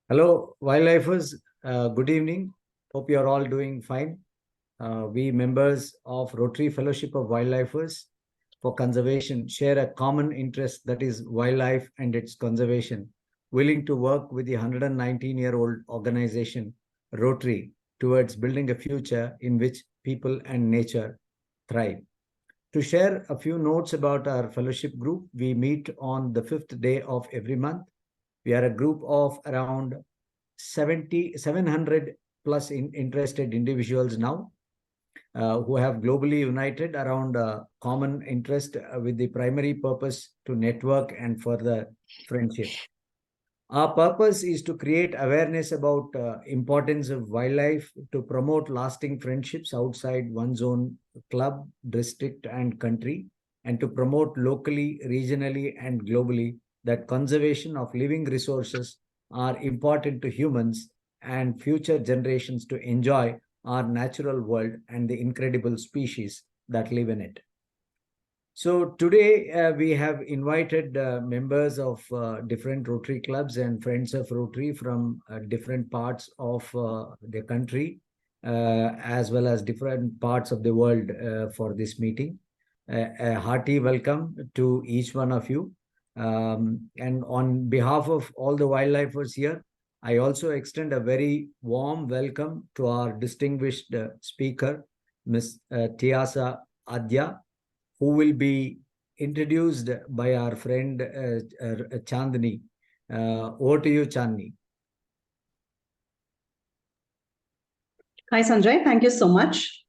Hello, wildlifers. Good evening. Hope you are all doing fine. We members of Rotary Fellowship of Wildlifers for Conservation share a common interest, that is wildlife and its conservation, willing to work with the 119-year-old organization Rotary towards building a future in which people and nature thrive. To share a few notes about our fellowship group, we meet on the fifth day of every month. We are a group of around 700 plus interested individuals now, who have globally united around a common interest, with the primary purpose to network and further friendship. Our purpose is to create awareness about importance of wildlife, to promote lasting friendships outside one's own club, district, and country, and to promote locally, regionally, and globally that conservation of living resources are important to humans and future generations to enjoy our natural world and the incredible species that live in it. So today we have invited members of different Rotary clubs and friends of Rotary from different parts of the country, as well as different parts of the world for this meeting. A hearty welcome to each one of you. And on behalf of all the wildlifers here, I also extend a very warm welcome to our distinguished speaker, Ms. Tiasa Adya, who will be introduced by our friend Chandni. Over to you, Chandni. Hi, Sanjay. Thank you so much.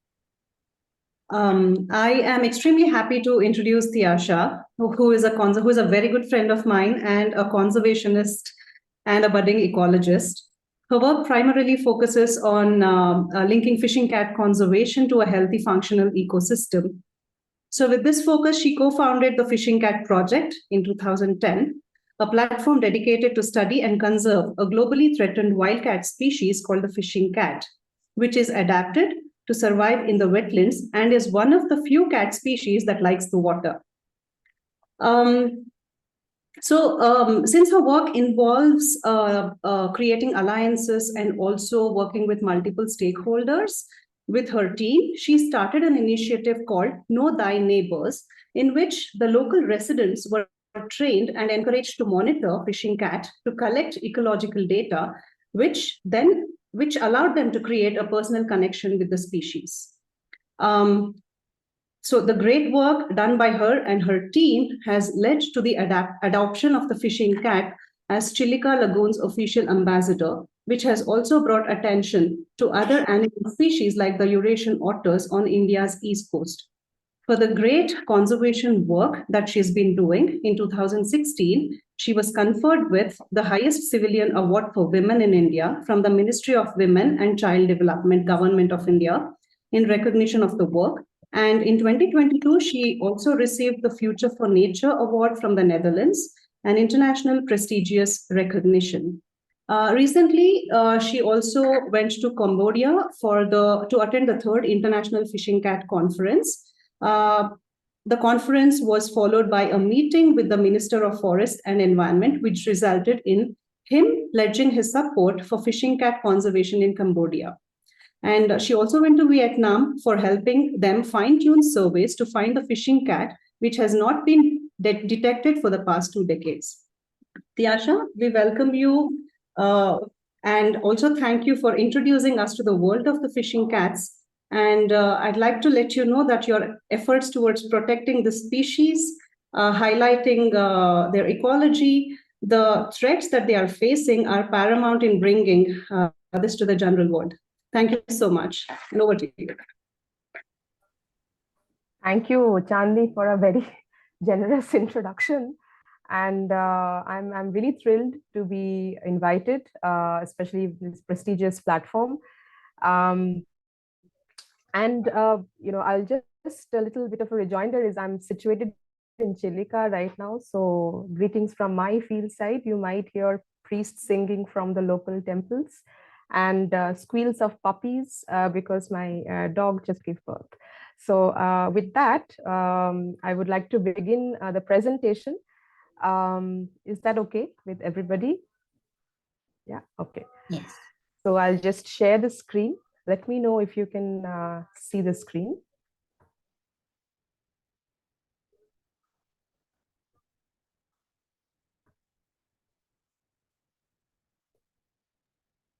I am extremely happy to introduce Tiasha, who is a very good friend of mine and a conservationist and a budding ecologist. Her work primarily focuses on linking fishing cat conservation to a healthy, functional ecosystem. So with this focus, she co-founded the Fishing Cat Project in 2010, a platform dedicated to study and conserve a globally threatened wildcat species called the fishing cat, which is adapted to survive in the wetlands and is one of the few cat species that likes the water. Since her work involves creating alliances and also working with multiple stakeholders, with her team, she started an initiative called Know Thy Neighbors, in which the local residents were trained and encouraged to monitor fishing cat to collect ecological data, which allowed them to create a personal connection with the species. So the great work done by her and her team has led to the adoption of the fishing cat as Chilika Lagoon's official ambassador, which has also brought attention to other animal species like the Eurasian otters on India's east coast. For the great conservation work that she's been doing, in 2016, she was conferred with the highest civilian award for women in India from the Ministry of Women and Child Development, Government of India, in recognition of the work. And in 2022, she also received the Future for Nature Award from the Netherlands, an international prestigious recognition. Recently, she also went to Cambodia to attend the third International Fishing Cat Conference. The conference was followed by a meeting with the Minister of Forest and Environment, which resulted in him pledging his support for fishing cat conservation in Cambodia. And she also went to Vietnam for helping them fine-tune surveys to find the fishing cat, which has not been detected for the past 2 decades. Tiasha, we welcome you and also thank you for introducing us to the world of the fishing cats. And I'd like to let you know that your efforts towards protecting the species, highlighting their ecology, the threats that they are facing are paramount in bringing this to the general world. Thank you so much. And over to you. Thank you, Chandni, for a very generous introduction. And I'm really thrilled to be invited, especially this prestigious platform. I'll just a little bit of a rejoinder is I'm situated in Chilika right now. So greetings from my field side. You might hear priests singing from the local temples and squeals of puppies because my dog just gave birth. So with that, I would like to begin the presentation. Is that okay with everybody? Yeah, okay. Yes. So I'll just share the screen. Let me know if you can see the screen.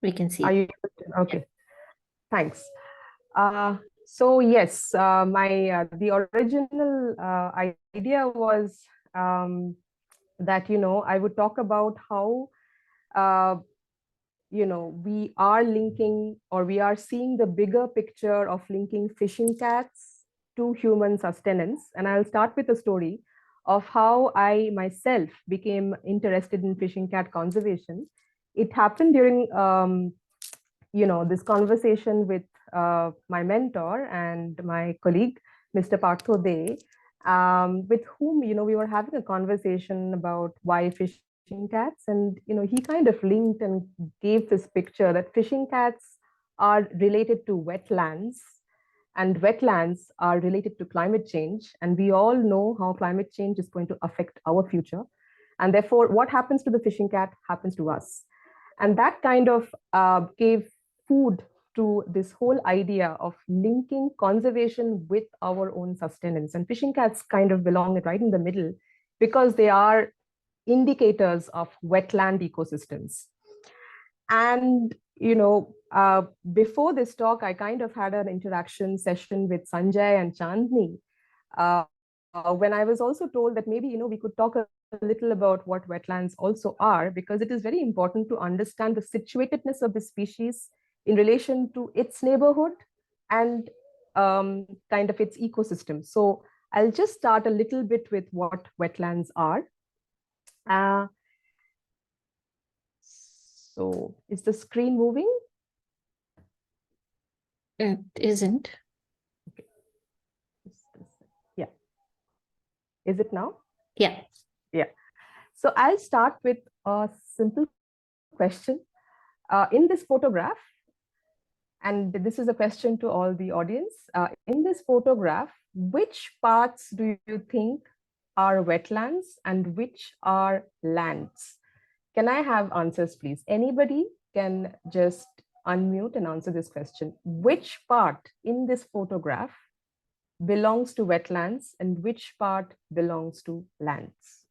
We can see. Are you okay? Thanks. So yes, the original idea was that I would talk about how we are linking, or we are seeing the bigger picture of linking fishing cats to human sustenance. And I'll start with a story of how I myself became interested in fishing cat conservation. It happened during this conversation with my mentor and my colleague, Mr. Partho De, with whom we were having a conversation about why fishing cats, and he kind of linked and gave this picture that fishing cats are related to wetlands, and wetlands are related to climate change, and we all know how climate change is going to affect our future, and therefore what happens to the fishing cat happens to us. And that kind of gave food to this whole idea of linking conservation with our own sustenance. And fishing cats kind of belong right in the middle because they are indicators of wetland ecosystems. And before this talk, I kind of had an interaction session with Sanjay and Chandni, when I was also told that maybe we could talk a little about what wetlands also are, because it is very important to understand the situatedness of the species in relation to its neighborhood and kind of its ecosystem. So I'll just start a little bit with what wetlands are. So is the screen moving? It isn't. Okay. Yeah. Is it now? Yeah. Yeah. So I'll start with a simple question. In this photograph, and this is a question to all the audience, in this photograph, which parts do you think are wetlands and which are lands? Can I have answers, please? Anybody can just unmute and answer this question. Which part in this photograph belongs to wetlands and which part belongs to lands?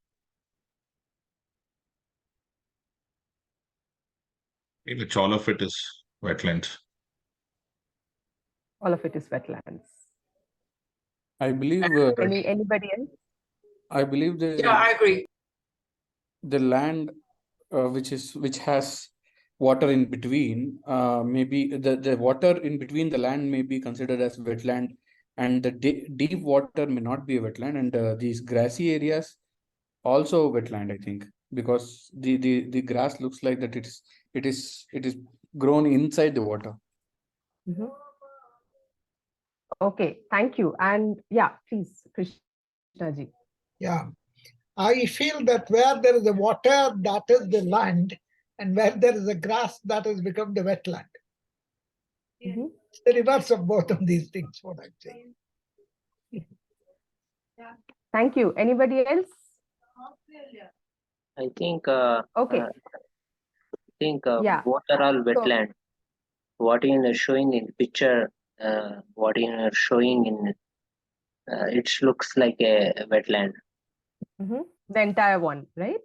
Which all of it is wetland. All of it is wetlands. I believe Anybody else? I believe I agree. the land which has water in between, maybe the water in between the land may be considered as wetland, and the deep water may not be a wetland, and these grassy areas also wetland, I think, because the grass looks like that it is grown inside the water. Mm-hmm. Okay, thank you. And yeah, please, Krishnaji. Yeah. I feel that where there is a water, that is the land, and where there is a grass, that has become the wetland. Mm-hmm. It's the reverse of both of these things, what I'm saying. Thank you. Anybody else? I think Okay. Yeah. both are all wetland. What you are showing in picture, what you are showing in, it looks like a wetland. Mm-hmm. The entire one, right?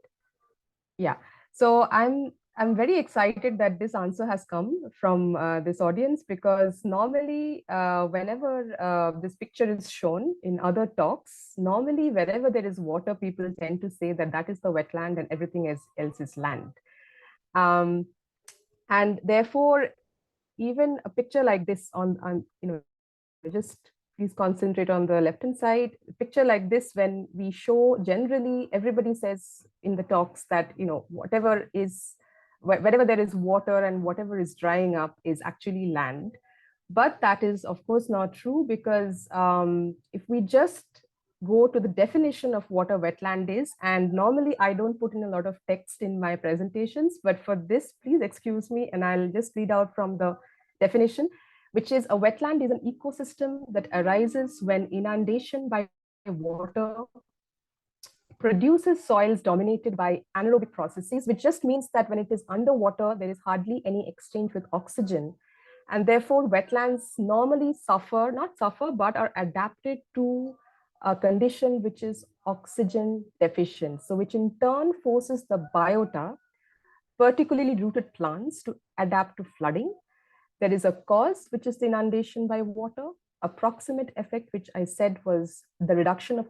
Yeah. So I'm very excited that this answer has come from this audience, because normally whenever this picture is shown in other talks, normally wherever there is water, people tend to say that that is the wetland and everything else is land. And therefore, even a picture like this on just please concentrate on the left hand side. A picture like this, when we show, generally everybody says in the talks that whatever is, wherever there is water and whatever is drying up is actually land. But that is of course not true, because if we just go to the definition of what a wetland is, and normally I don't put in a lot of text in my presentations, but for this, please excuse me, and I'll just read out from the definition, which is: a wetland is an ecosystem that arises when inundation by water produces soils dominated by anaerobic processes, which just means that when it is underwater, there is hardly any exchange with oxygen. And therefore, wetlands normally suffer, not suffer, but are adapted to a condition which is oxygen deficient. So which in turn forces the biota, particularly rooted plants, to adapt to flooding. There is a cause, which is the inundation by water, a proximate effect, which I said was the reduction of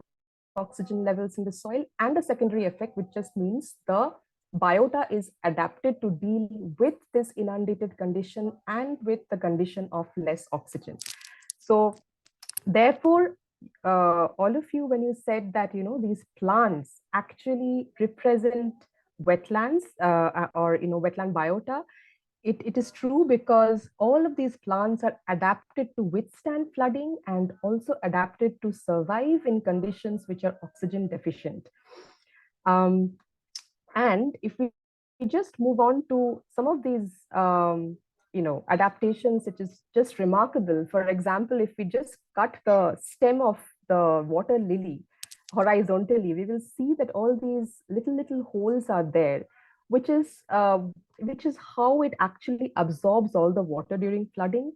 oxygen levels in the soil, and a secondary effect, which just means the biota is adapted to deal with this inundated condition and with the condition of less oxygen. So therefore, all of you, when you said that, these plants actually represent wetlands or, wetland biota, it is true because all of these plants are adapted to withstand flooding and also adapted to survive in conditions which are oxygen deficient. And if we just move on to some of these, adaptations, it is just remarkable. For example, if we just cut the stem of the water lily horizontally, we will see that all these little holes are there, which is how it actually absorbs all the water during flooding,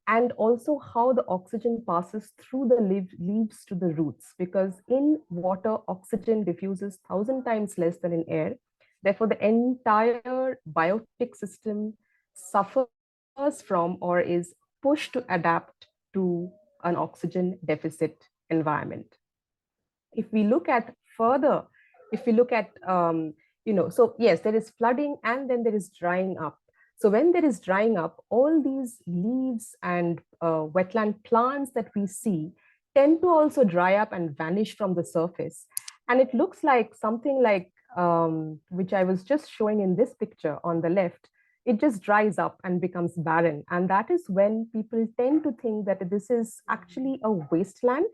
and also how the oxygen passes through the leaves to the roots, because in water, oxygen diffuses 1,000 times less than in air. Therefore, the entire biotic system suffers from or is pushed to adapt to an oxygen deficit environment. If we look at further, so yes, there is flooding and then there is drying up. So when there is drying up, all these leaves and wetland plants that we see tend to also dry up and vanish from the surface. And it looks like something like, which I was just showing in this picture on the left, it just dries up and becomes barren. And that is when people tend to think that this is actually a wasteland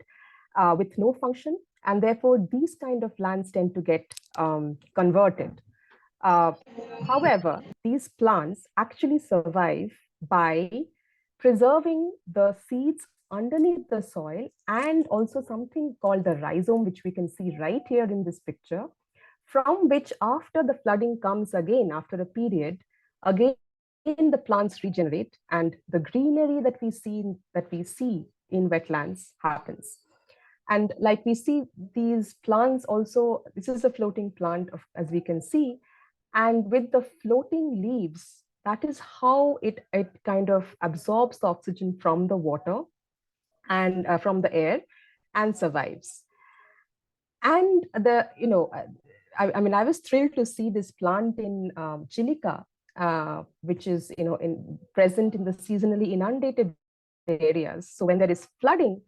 with no function. And therefore, these kind of lands tend to get converted. However, these plants actually survive by preserving the seeds underneath the soil, and also something called the rhizome, which we can see right here in this picture, from which after the flooding comes again, after a period, again the plants regenerate and the greenery that we see in wetlands happens. And like we see these plants also, this is a floating plant as we can see, and with the floating leaves, that is how it kind of absorbs the oxygen from the water and from the air and survives. And I mean, I was thrilled to see this plant in Chilica, which is present in the seasonally inundated areas. So when there is flooding,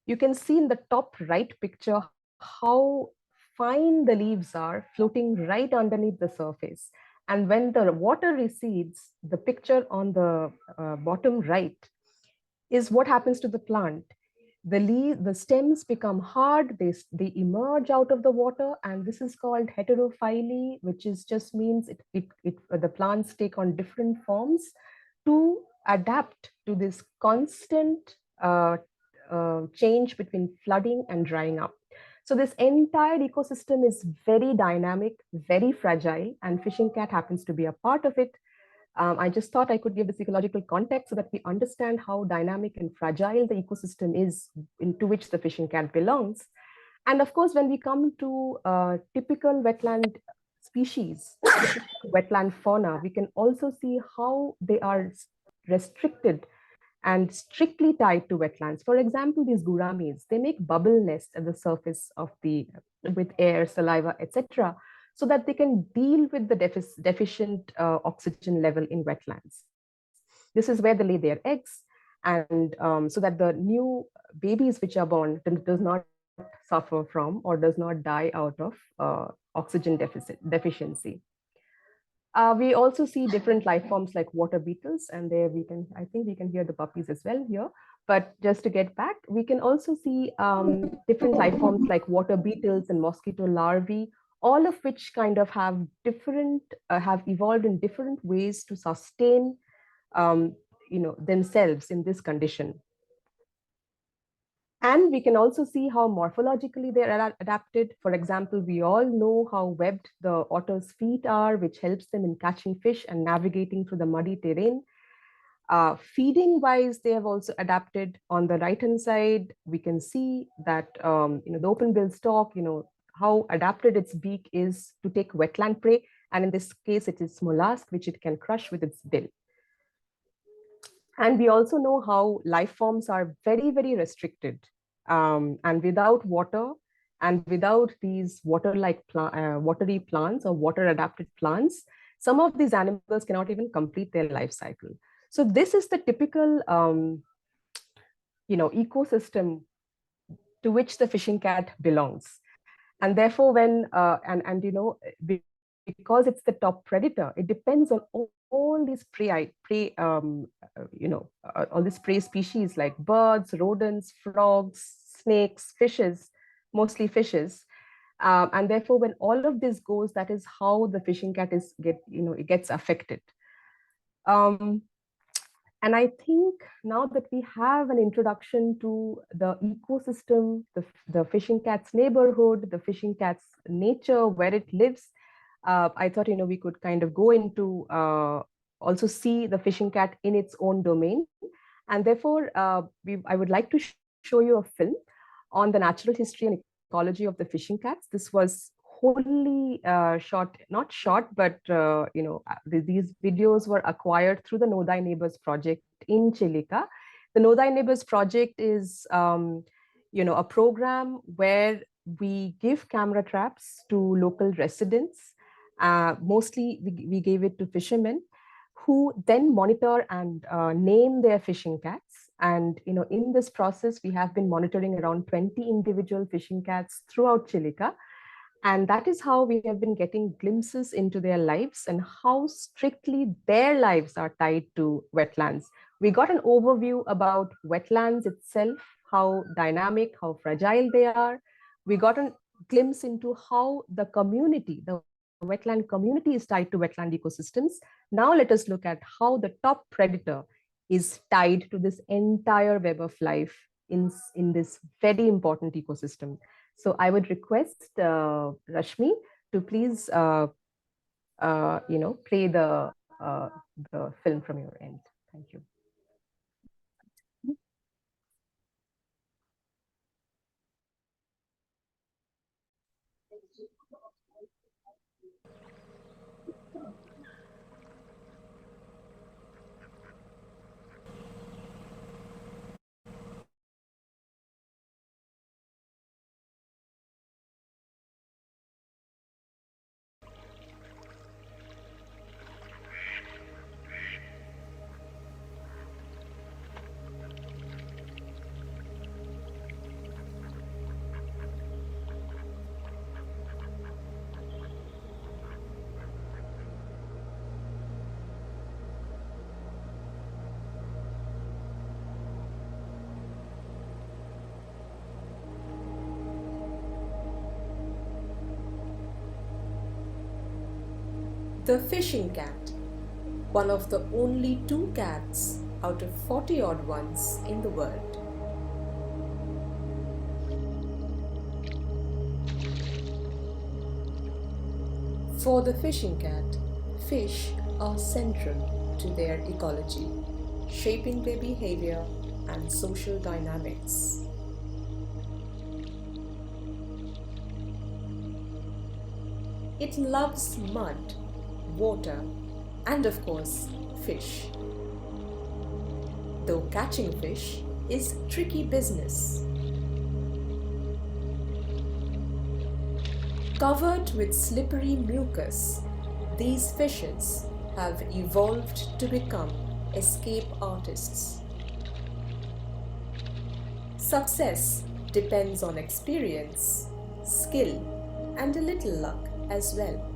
you can see in the top right picture how fine the leaves are floating right underneath the surface. And when the water recedes, the picture on the bottom right is what happens to the plant. The stems become hard, they emerge out of the water, and this is called heterophyly, which is just means the plants take on different forms to adapt to this constant change between flooding and drying up. So this entire ecosystem is very dynamic, very fragile, and fishing cat happens to be a part of it. I just thought I could give the psychological context so that we understand how dynamic and fragile the ecosystem is into which the fishing cat belongs. And of course, when we come to typical wetland species, wetland fauna, we can also see how they are restricted and strictly tied to wetlands. For example, these gouramis, they make bubble nests at the surface of with air, saliva, etc., so that they can deal with the deficient oxygen level in wetlands. This is where they lay their eggs, and so that the new babies which are born does not suffer from or does not die out of oxygen deficiency. We also see different life forms like water beetles, and there I think we can hear the puppies as well here. But just to get back, we can also see different life forms like water beetles and mosquito larvae, all of which kind of have evolved in different ways to sustain themselves in this condition. And we can also see how morphologically they are adapted. For example, we all know how webbed the otter's feet are, which helps them in catching fish and navigating through the muddy terrain. Feeding wise, they have also adapted. On the right hand side, we can see that the open-billed stork, how adapted its beak is to take wetland prey. And in this case, it is mollusk, which it can crush with its bill. And we also know how life forms are very, very restricted. And without water and without these watery plants or water-adapted plants, some of these animals cannot even complete their life cycle. So this is the typical ecosystem to which the fishing cat belongs. And therefore, because it's the top predator, it depends on all these all these prey species like birds, rodents, frogs, snakes, fishes, mostly fishes. And therefore, when all of this goes, that is how the fishing cat it gets affected. And I think now that we have an introduction to the ecosystem, the fishing cat's neighborhood, the fishing cat's nature, where it lives, I thought, we could kind of go into also see the fishing cat in its own domain. And therefore, I would like to show you a film on the natural history and ecology of the fishing cats. This was wholly not short, but these videos were acquired through the Know Thy Neighbors project in Chilika. The Know Thy Neighbors project is a program where we give camera traps to local residents. Mostly we gave it to fishermen who then monitor and name their fishing cats. And in this process, we have been monitoring around 20 individual fishing cats throughout Chilika. And that is how we have been getting glimpses into their lives and how strictly their lives are tied to wetlands. We got an overview about wetlands itself, how dynamic, how fragile they are. We got a glimpse into how the community, the wetland community is tied to wetland ecosystems. Now let us look at how the top predator is tied to this entire web of life in this very important ecosystem. So I would request Rashmi to please, play the film from your end. Thank you. The fishing cat, one of the only 2 cats out of 40 odd ones in the world. For the fishing cat, fish are central to their ecology, shaping their behavior and social dynamics. It loves mud, water, and of course, fish. Though catching fish is tricky business. Covered with slippery mucus, these fishes have evolved to become escape artists. Success depends on experience, skill, and a little luck as well.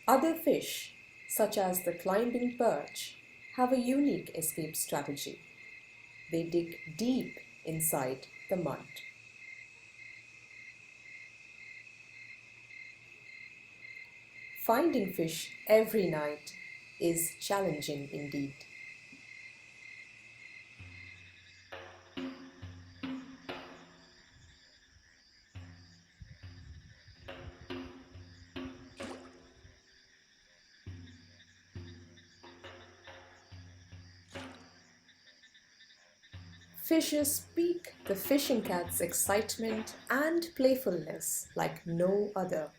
Other fish, such as the climbing perch, have a unique escape strategy. They dig deep inside the mud. Finding fish every night is challenging indeed. Fishes pique the fishing cat's excitement and playfulness like no other.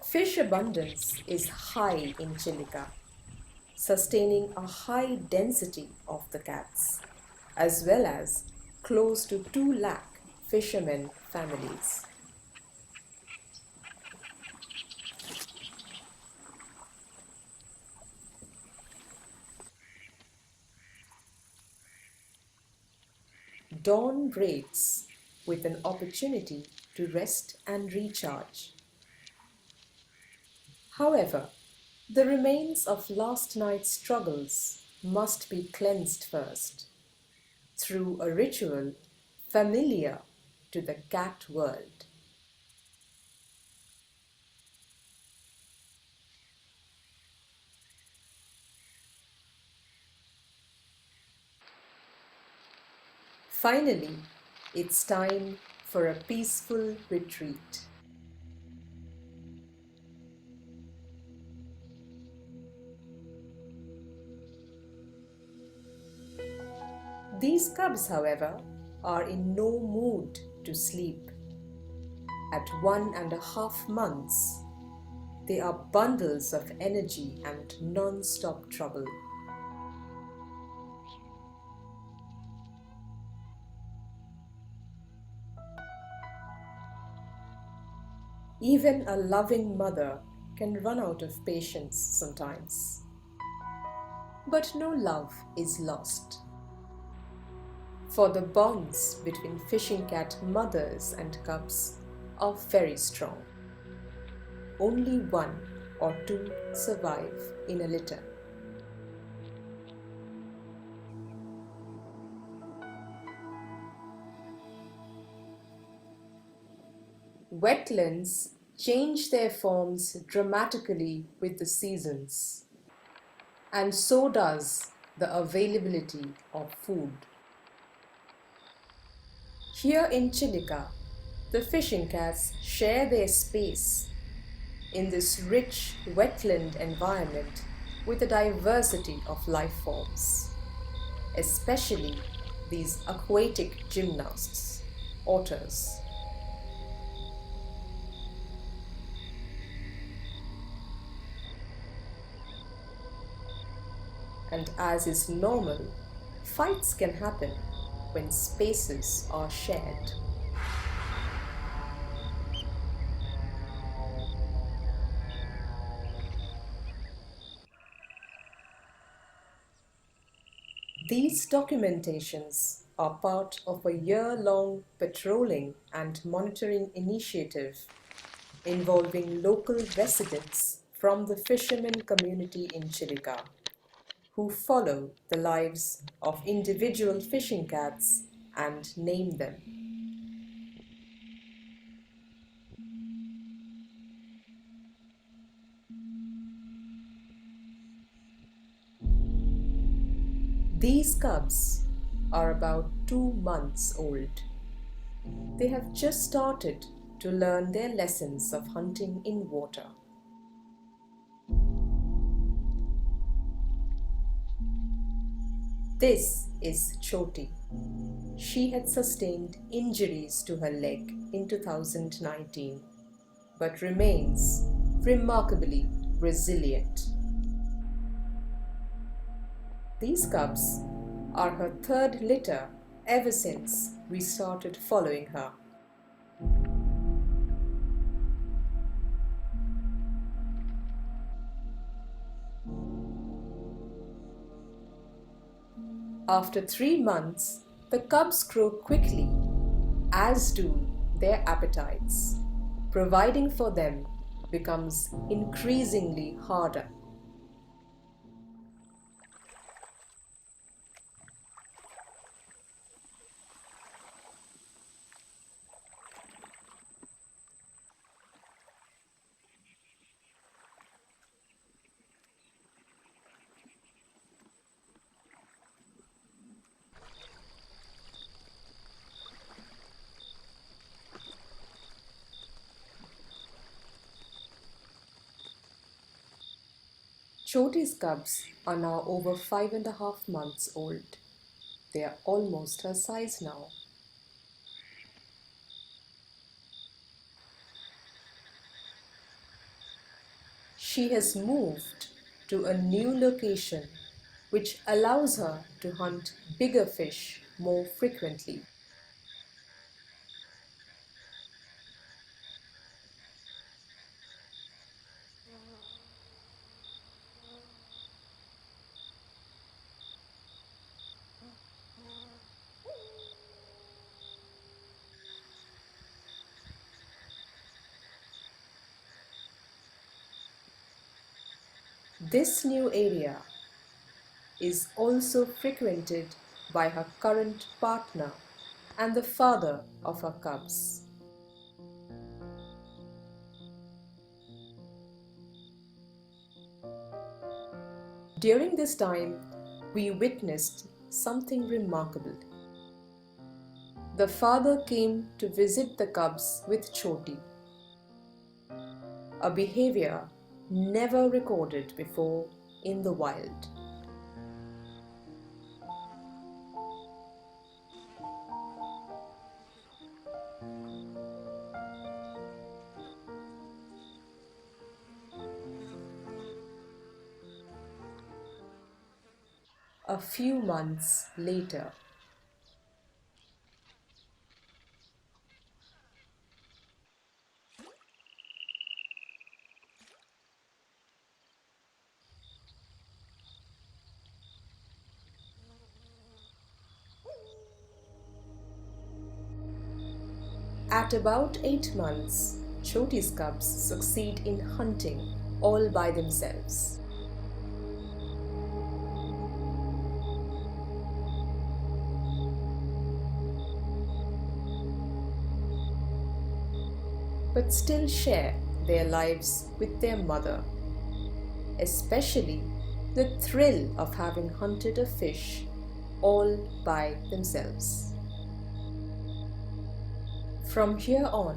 Fish abundance is high in Chilica, sustaining a high density of the cats, as well as close to 2 lakh fishermen families. Dawn breaks with an opportunity to rest and recharge. However, the remains of last night's struggles must be cleansed first through a ritual familiar to the cat world. Finally, it's time for a peaceful retreat. These cubs, however, are in no mood to sleep. At 1.5 months, they are bundles of energy and non-stop trouble. Even a loving mother can run out of patience sometimes. But no love is lost. For the bonds between fishing cat mothers and cubs are very strong. Only 1 or 2 survive in a litter. Wetlands change their forms dramatically with the seasons, and so does the availability of food. Here in Chilica, the fishing cats share their space in this rich wetland environment with a diversity of life forms, especially these aquatic gymnasts, otters. And as is normal, fights can happen when spaces are shared. These documentations are part of a year-long patrolling and monitoring initiative involving local residents from the fishermen community in Chilica, who follow the lives of individual fishing cats and name them. These cubs are about 2 months old. They have just started to learn their lessons of hunting in water. This is Choti. She had sustained injuries to her leg in 2019, but remains remarkably resilient. These cubs are her 3rd litter ever since we started following her. After 3 months, the cubs grow quickly, as do their appetites. Providing for them becomes increasingly harder. Choti's cubs are now over 5.5 months old. They are almost her size now. She has moved to a new location which allows her to hunt bigger fish more frequently. This new area is also frequented by her current partner and the father of her cubs. During this time, we witnessed something remarkable. The father came to visit the cubs with Choti, a behavior never recorded before in the wild. A few months later, at about 8 months, Choti's cubs succeed in hunting all by themselves. But still share their lives with their mother, especially the thrill of having hunted a fish all by themselves. From here on,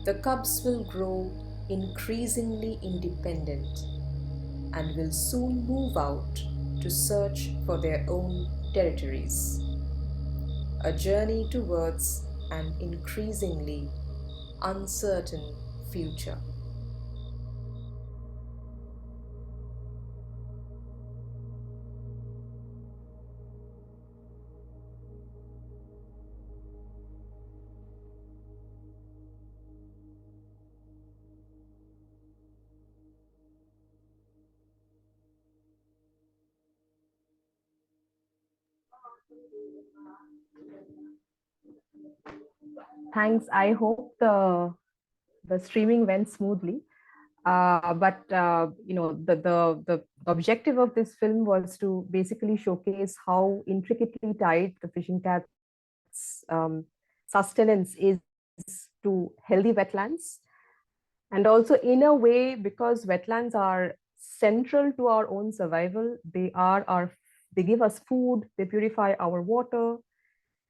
the cubs will grow increasingly independent and will soon move out to search for their own territories. A journey towards an increasingly uncertain future. Thanks. I hope the streaming went smoothly. But the objective of this film was to basically showcase how intricately tied the fishing cat's sustenance is to healthy wetlands, and also in a way, because wetlands are central to our own survival. They give us food, they purify our water,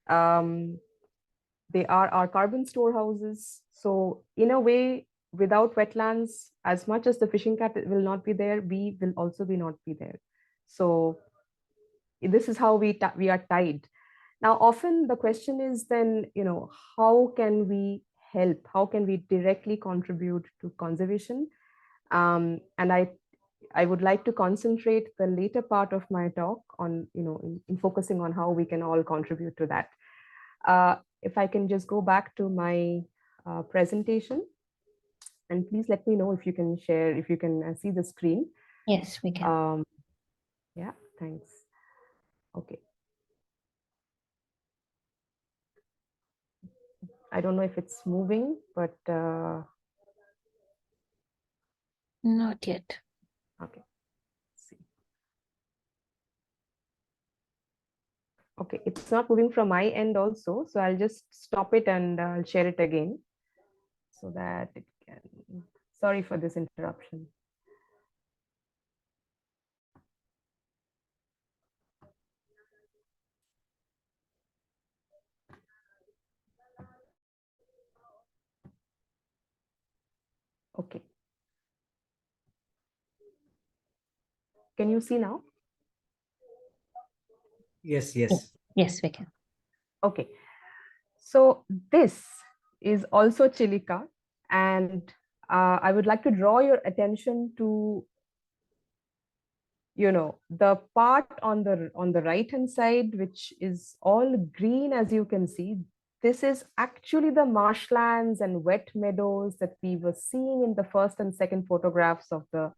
um, they are our carbon storehouses. So in a way, without wetlands, as much as the fishing cat will not be there, we will also be not be there. So this is how we are tied. Now, often the question is then, how can we help? How can we directly contribute to conservation? And I would like to concentrate the later part of my talk on, in focusing on how we can all contribute to that. If I can just go back to my presentation, and please let me know if you can share, if you can see the screen. Yes, we can. Yeah, thanks. Okay. I don't know if it's moving, but Not yet. okay. Let's see. Okay, it's not moving from my end also, so I'll just stop it and I'll share it again so that it can. Sorry for this interruption. Okay. Can you see now? Yes, yes. Yes, we can. Okay. So this is also Chilica, and I would like to draw your attention to, the part on the right hand side, which is all green, as you can see. This is actually the marshlands and wet meadows that we were seeing in the first and second photographs of the,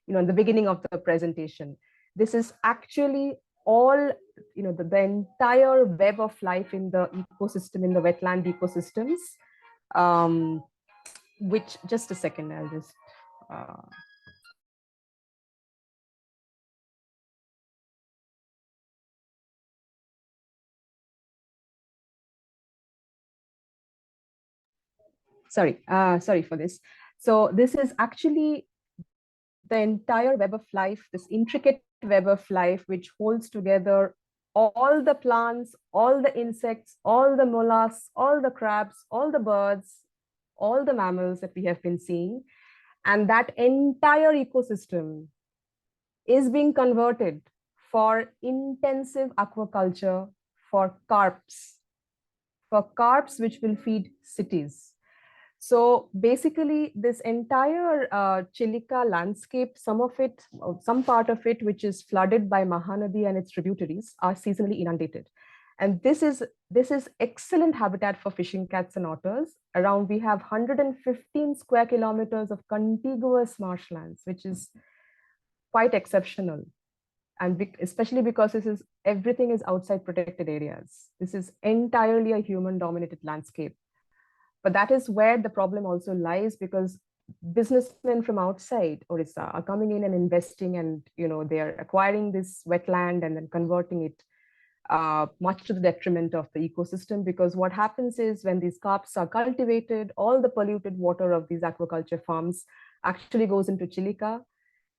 in the beginning of the presentation. This is actually all, the entire web of life in the ecosystem, in the wetland ecosystems, which, just a second, I'll just, sorry for this. So this is actually the entire web of life, this intricate web of life, which holds together all the plants, all the insects, all the mollusks, all the crabs, all the birds, all the mammals that we have been seeing. And that entire ecosystem is being converted for intensive aquaculture for carps which will feed cities. So basically, this entire Chilica landscape, some part of it, which is flooded by Mahanadi and its tributaries, are seasonally inundated. And this is excellent habitat for fishing cats and otters. Around, we have 115 square kilometers of contiguous marshlands, which is quite exceptional. And especially because everything is outside protected areas. This is entirely a human-dominated landscape. But that is where the problem also lies, because businessmen from outside Orissa are coming in and investing, and they're acquiring this wetland and then converting it, much to the detriment of the ecosystem. Because what happens is, when these carps are cultivated, all the polluted water of these aquaculture farms actually goes into Chilica,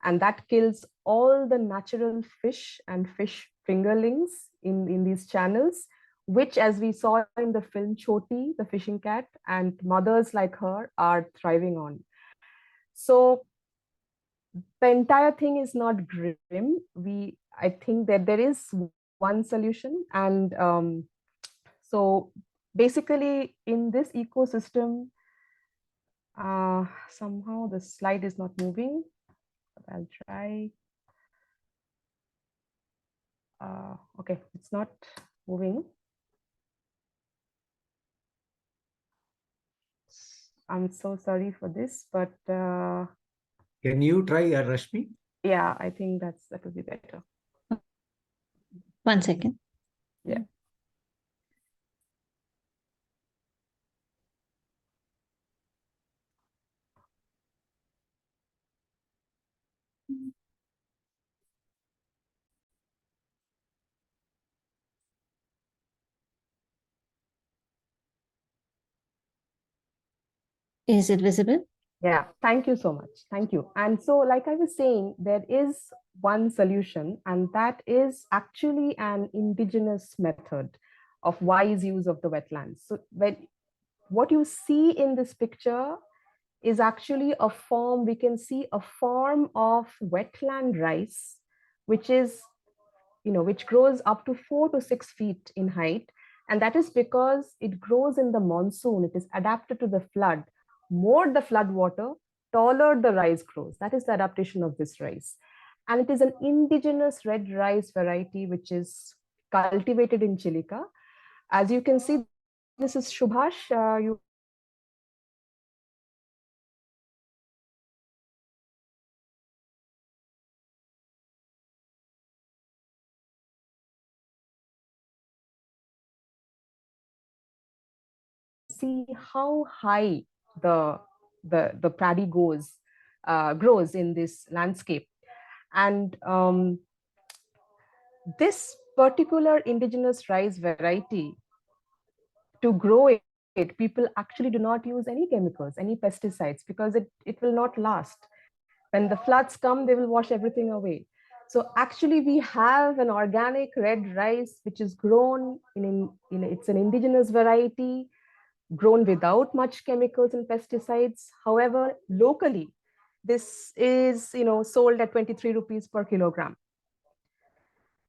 and that kills all the natural fish and fish fingerlings in these channels, which, as we saw in the film Choti, the fishing cat, and mothers like her are thriving on. So the entire thing is not grim. I think that there is one solution. And so basically, in this ecosystem, somehow the slide is not moving, but I'll try. Okay, it's not moving. I'm so sorry for this, but Can you try, Rashmi? yeah, I think that would be better. 1 second. Yeah. Is it visible? Yeah, thank you so much. Thank you. And so, like I was saying, there is one solution, and that is actually an indigenous method of wise use of the wetlands. So what you see in this picture is actually a form, we can see a form of wetland rice, which is, which grows up to 4 to 6 feet in height. And that is because it grows in the monsoon. It is adapted to the flood. More the flood water, taller the rice grows. That is the adaptation of this rice. And it is an indigenous red rice variety, which is cultivated in Chilica. As you can see, this is Shubhash. You see how high the paddy grows in this landscape. And this particular indigenous rice variety, to grow it, people actually do not use any chemicals, any pesticides, because it will not last. When the floods come, they will wash everything away. So actually we have an organic red rice, which is grown it's an indigenous variety, grown without much chemicals and pesticides. However, locally, this is sold at 23 rupees per kilogram.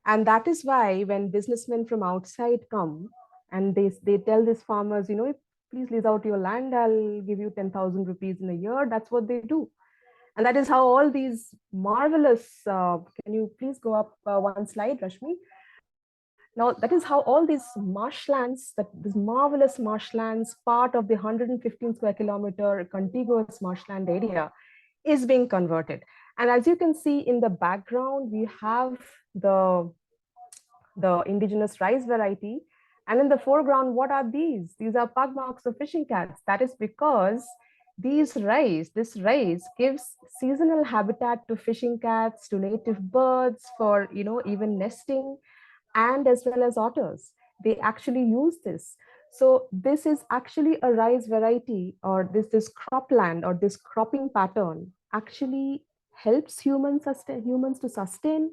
And that is why when businessmen from outside come and they tell these farmers, please lease out your land, I'll give you 10,000 rupees in a year. That's what they do. And that is how all these marvelous, can you please go up one slide, Rashmi? Now, that is how all these marshlands, this marvelous marshlands, part of the 115 square kilometer contiguous marshland area, is being converted. And as you can see in the background, we have the indigenous rice variety. And in the foreground, what are these? These are pug marks of fishing cats. That is because this rice gives seasonal habitat to fishing cats, to native birds, for even nesting, and as well as otters. They actually use this. So this is actually a rice variety, or this cropland, or this cropping pattern actually helps humans to sustain,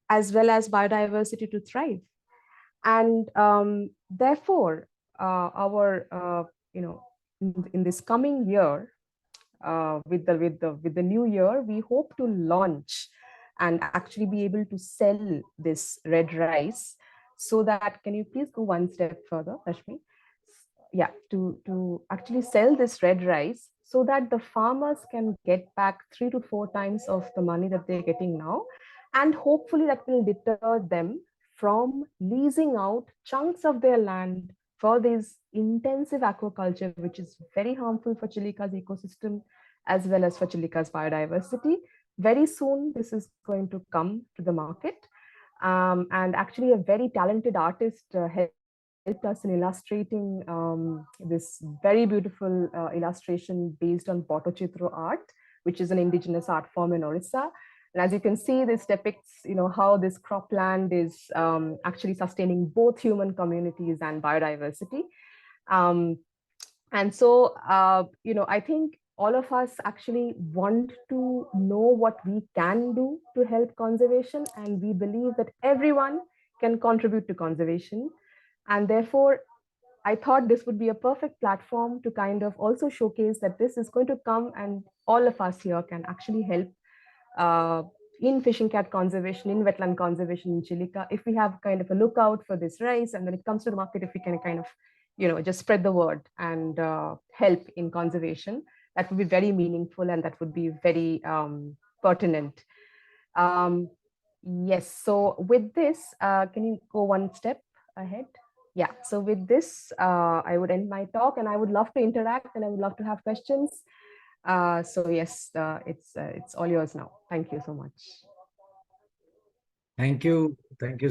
as well as biodiversity to thrive. And therefore, our in this coming year, with the new year, we hope to launch and actually be able to sell this red rice, so that, can you please go one step further, Rashmi? Yeah, to actually sell this red rice, so that the farmers can get back 3 to 4 times of the money that they're getting now. And hopefully that will deter them from leasing out chunks of their land for this intensive aquaculture, which is very harmful for Chilica's ecosystem, as well as for Chilica's biodiversity. Very soon, this is going to come to the market. And actually, a very talented artist helped us in illustrating this very beautiful illustration based on Bottochitro art, which is an indigenous art form in Orissa. And as you can see, this depicts, how this cropland is actually sustaining both human communities and biodiversity. And so, I think all of us actually want to know what we can do to help conservation. And we believe that everyone can contribute to conservation. And therefore, I thought this would be a perfect platform to kind of also showcase that this is going to come, and all of us here can actually help in fishing cat conservation, in wetland conservation in Chilica, if we have kind of a lookout for this rice, and then it comes to the market, if we can kind of, just spread the word and help in conservation, that would be very meaningful, and that would be very pertinent. Yes, so with this, can you go one step ahead? Yeah, so with this, I would end my talk, and I would love to interact, and I would love to have questions. So yes, it's all yours now. Thank you so much. Thank you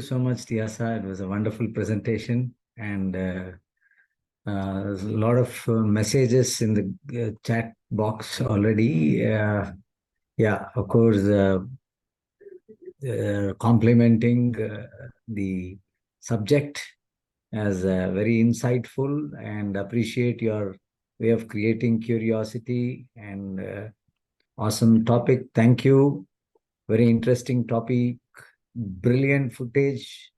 so much, Tiasa. It was a wonderful presentation, and there's a lot of messages in the chat box already. Yeah, of course, complimenting the subject as very insightful, and appreciate your way of creating curiosity, and awesome topic. Thank you. Very interesting topic, brilliant footage,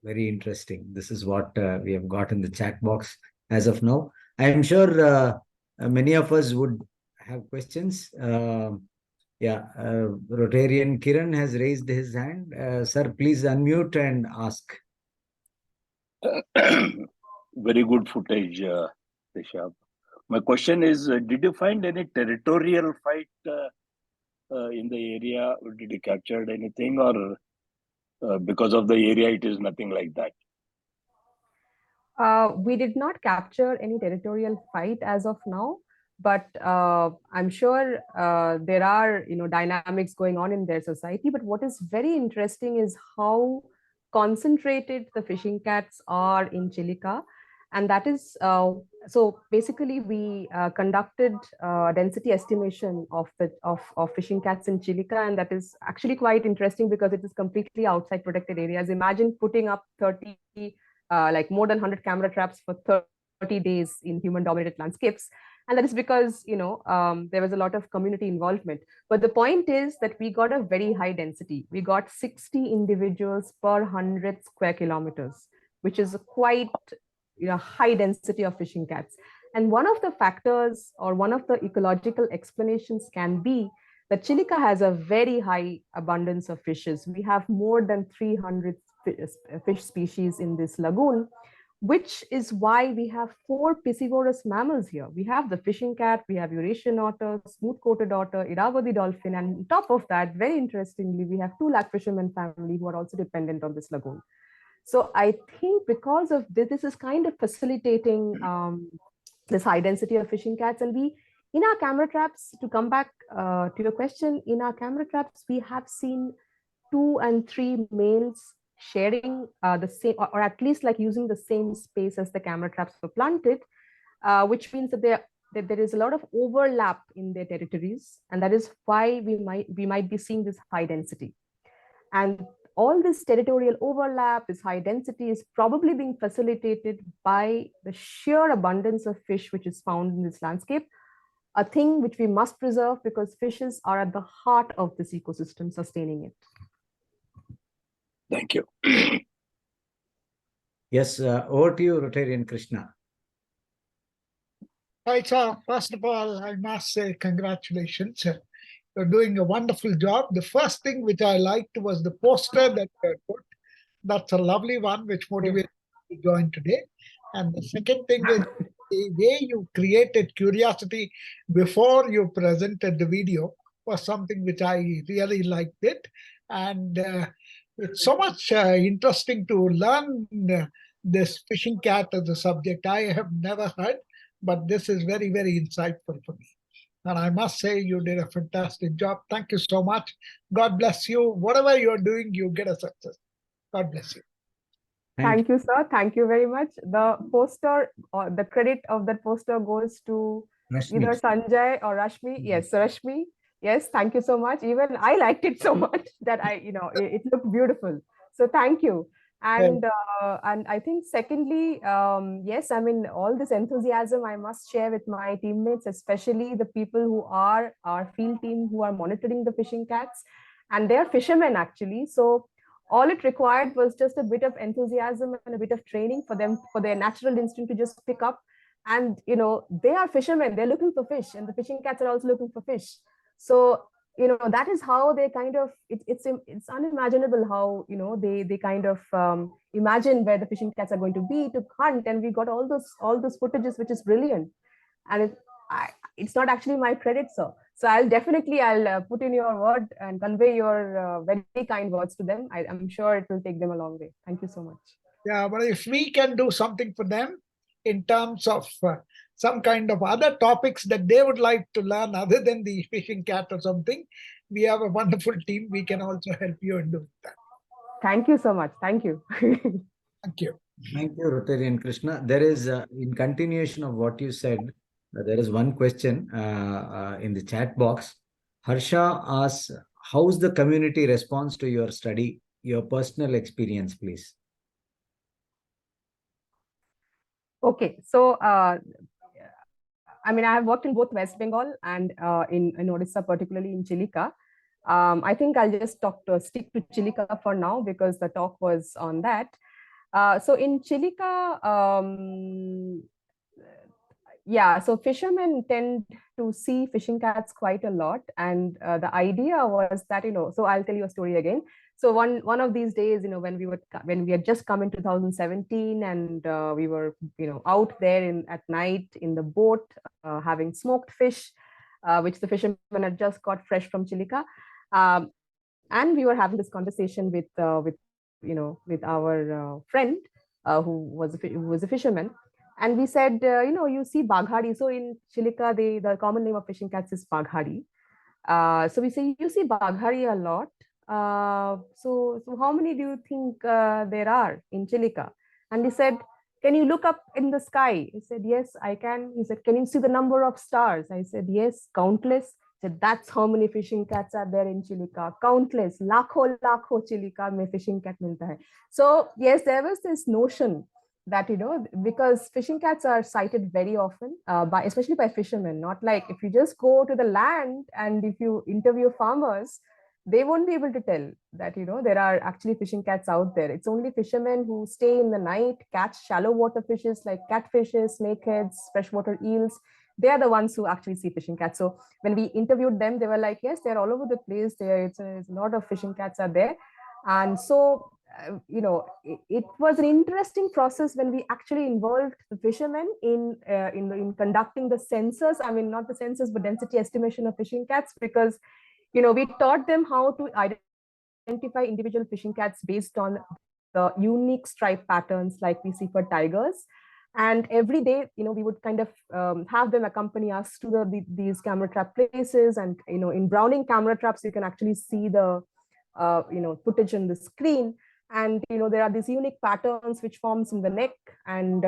very interesting. This is what we have got in the chat box as of now. I am sure many of us would have questions. Yeah, Rotarian Kiran has raised his hand. Sir, please unmute and ask. Very good footage, Rishabh. My question is, did you find any territorial fight in the area? Did you capture anything, or because of the area, it is nothing like that? We did not capture any territorial fight as of now, but I'm sure there are dynamics going on in their society. But what is very interesting is how concentrated the fishing cats are in Chilica, And that is, so basically we conducted density estimation of fishing cats in Chilica, and that is actually quite interesting because it is completely outside protected areas. Imagine putting up 30, like more than 100 camera traps for 30 days in human dominated landscapes. And that is because, there was a lot of community involvement. But the point is that we got a very high density. We got 60 individuals per 100 square kilometers, which is quite high density of fishing cats. And one of the factors or one of the ecological explanations can be that Chilica has a very high abundance of fishes. We have more than 300 fish species in this lagoon, which is why we have 4 piscivorous mammals here. We have the fishing cat, we have Eurasian otter, smooth-coated otter, Irrawaddy dolphin, and on top of that, very interestingly, we have 2 lakh fishermen family who are also dependent on this lagoon. So I think because of this, this is kind of facilitating this high density of fishing cats. And we, in our camera traps, to come back to your question, in our camera traps, we have seen 2 and 3 males sharing the same, or at least like using the same space as the camera traps were planted, which means that there is a lot of overlap in their territories, and that is why we might be seeing this high density. And all this territorial overlap, this high density, is probably being facilitated by the sheer abundance of fish which is found in this landscape, a thing which we must preserve because fishes are at the heart of this ecosystem, sustaining it. Thank you. Yes, over to you, Rotarian Krishna. Right, so first of all, I must say congratulations. You're doing a wonderful job. The first thing which I liked was the poster that you put. That's a lovely one, which motivated me to join today. And the second thing is the way you created curiosity before you presented the video was something which I really liked it. And it's so much interesting to learn this fishing cat as a subject. I have never heard, but this is very, very insightful for me. And I must say, you did a fantastic job. Thank you so much. God bless you. Whatever you're doing, you get a success. God bless you. Thank you, sir. Thank you very much. The poster, or the credit of that poster goes to either Sanjay or Rashmi. Yes, Rashmi. Yes, thank you so much. Even I liked it so much that it looked beautiful. So thank you. And I think secondly, yes, I mean, all this enthusiasm I must share with my teammates, especially the people who are our field team who are monitoring the fishing cats, and they're fishermen actually. So all it required was just a bit of enthusiasm and a bit of training for them, for their natural instinct to just pick up. And they are fishermen, they're looking for fish, and the fishing cats are also looking for fish. So that is how they kind of, it's unimaginable how they kind of imagine where the fishing cats are going to be to hunt, and we got all those footages, which is brilliant. And it's not actually my credit, sir. So I'll put in your word and convey your very kind words to them. I'm sure it will take them a long way. Thank you so much. Yeah, but if we can do something for them in terms of some kind of other topics that they would like to learn other than the fishing cat or something, we have a wonderful team. We can also help you in doing that. Thank you so much. Thank you. Thank you. Thank you, Rotarian Krishna. There is, in continuation of what you said, there is one question in the chat box. Harsha asks, how's the community response to your study, your personal experience, please? Okay, so I mean, I have worked in both West Bengal and in Odisha, particularly in Chilica. I think I'll just stick to Chilica for now because the talk was on that. So in Chilica, yeah, so fishermen tend to see fishing cats quite a lot. And the idea was that, so I'll tell you a story again. So one of these days, when we had just come in 2017 and we were, out there at night in the boat having smoked fish, which the fishermen had just got fresh from Chilica. And we were having this conversation with our friend who was a fisherman. And we said, you see baghari. So in Chilica, the common name of fishing cats is baghari. So we say, you see baghari a lot. So how many do you think there are in Chilica? And he said, can you look up in the sky? I said, yes, I can. He said, can you see the number of stars? I said, yes, countless. He said, that's how many fishing cats are there in Chilika. Countless, lakho Chilika mein fishing cat milta hai. So yes, there was this notion that, because fishing cats are sighted very often, especially by fishermen, not like if you just go to the land and if you interview farmers, they won't be able to tell that, there are actually fishing cats out there. It's only fishermen who stay in the night, catch shallow water fishes like catfishes, snakeheads, freshwater eels. They are the ones who actually see fishing cats. So when we interviewed them, they were like, yes, they're all over the place. It's a lot of fishing cats are there. And so, it was an interesting process when we actually involved the fishermen in conducting the census. I mean, not the census, but density estimation of fishing cats, because we taught them how to identify individual fishing cats based on the unique stripe patterns like we see for tigers. And every day, we would kind of have them accompany us to these camera trap places. And, in Browning camera traps, you can actually see the, footage on the screen. And, there are these unique patterns which forms in the neck. And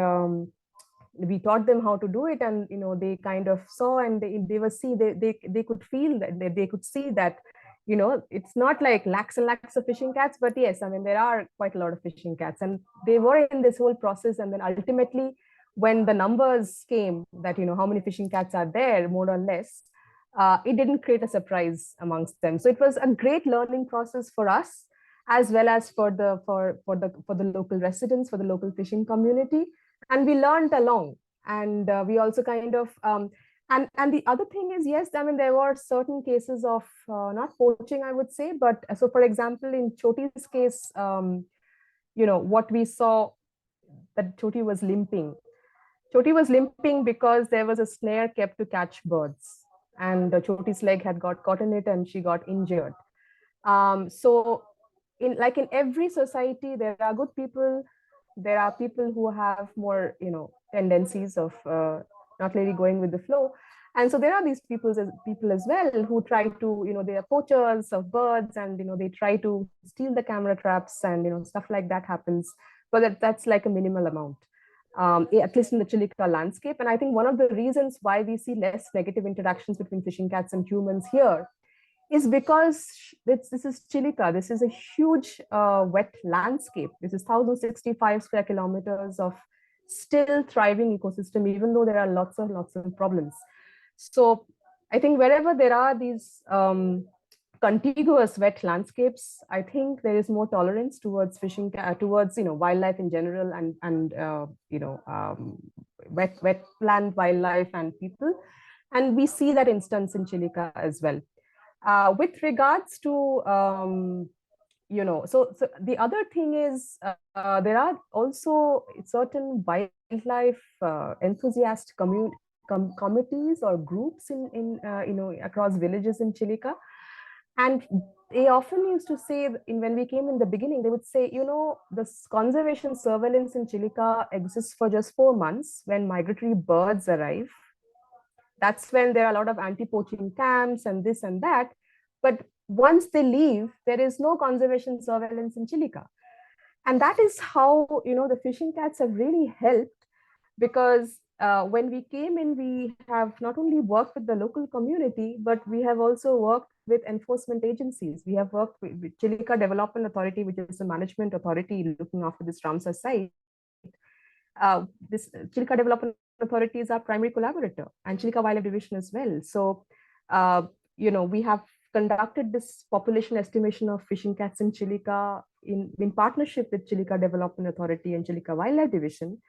we taught them how to do it, and they kind of saw, and they were see they could feel that they could see that it's not like lakhs and lakhs of fishing cats, but yes, I mean, there are quite a lot of fishing cats, and they were in this whole process. And then ultimately, when the numbers came that how many fishing cats are there, more or less, it didn't create a surprise amongst them. So it was a great learning process for us, as well as for the local residents, for the local fishing community. And we learned along. And we also kind of and the other thing is, yes, I mean, there were certain cases of not poaching, I would say, but so for example, in Choti's case, what we saw, that Choti was limping. Choti was limping because there was a snare kept to catch birds, and Choti's leg had got caught in it, and she got injured. So in every society, there are good people, there are people who have more tendencies of not really going with the flow. And so there are these people as well who try to they are poachers of birds, and they try to steal the camera traps, and stuff like that happens, but that's like a minimal amount, at least in the Chilika landscape. And I think one of the reasons why we see less negative interactions between fishing cats and humans here is because this is Chilika. This is a huge wet landscape. This is 1,065 square kilometers of still thriving ecosystem, even though there are lots of problems. So I think wherever there are these contiguous wet landscapes, I think there is more tolerance towards fishing, towards wildlife in general, and wetland wildlife and people. And we see that instance in Chilika as well. With regards to so the other thing is, there are also certain wildlife enthusiast committees or groups in across villages in Chilika. And they often used to say, when we came in the beginning, they would say, the conservation surveillance in Chilika exists for just 4 months. When migratory birds arrive, that's when there are a lot of anti-poaching camps and this and that. But once they leave, there is no conservation surveillance in Chilika. And that is how, the fishing cats have really helped, because when we came in, we have not only worked with the local community, but we have also worked with enforcement agencies. We have worked with Chilika Development Authority, which is a management authority looking after this Ramsar site. This Chilika Development Authority is our primary collaborator, and Chilika Wildlife Division as well. So, we have conducted this population estimation of fishing cats in Chilika in partnership with Chilika Development Authority and Chilika Wildlife Division.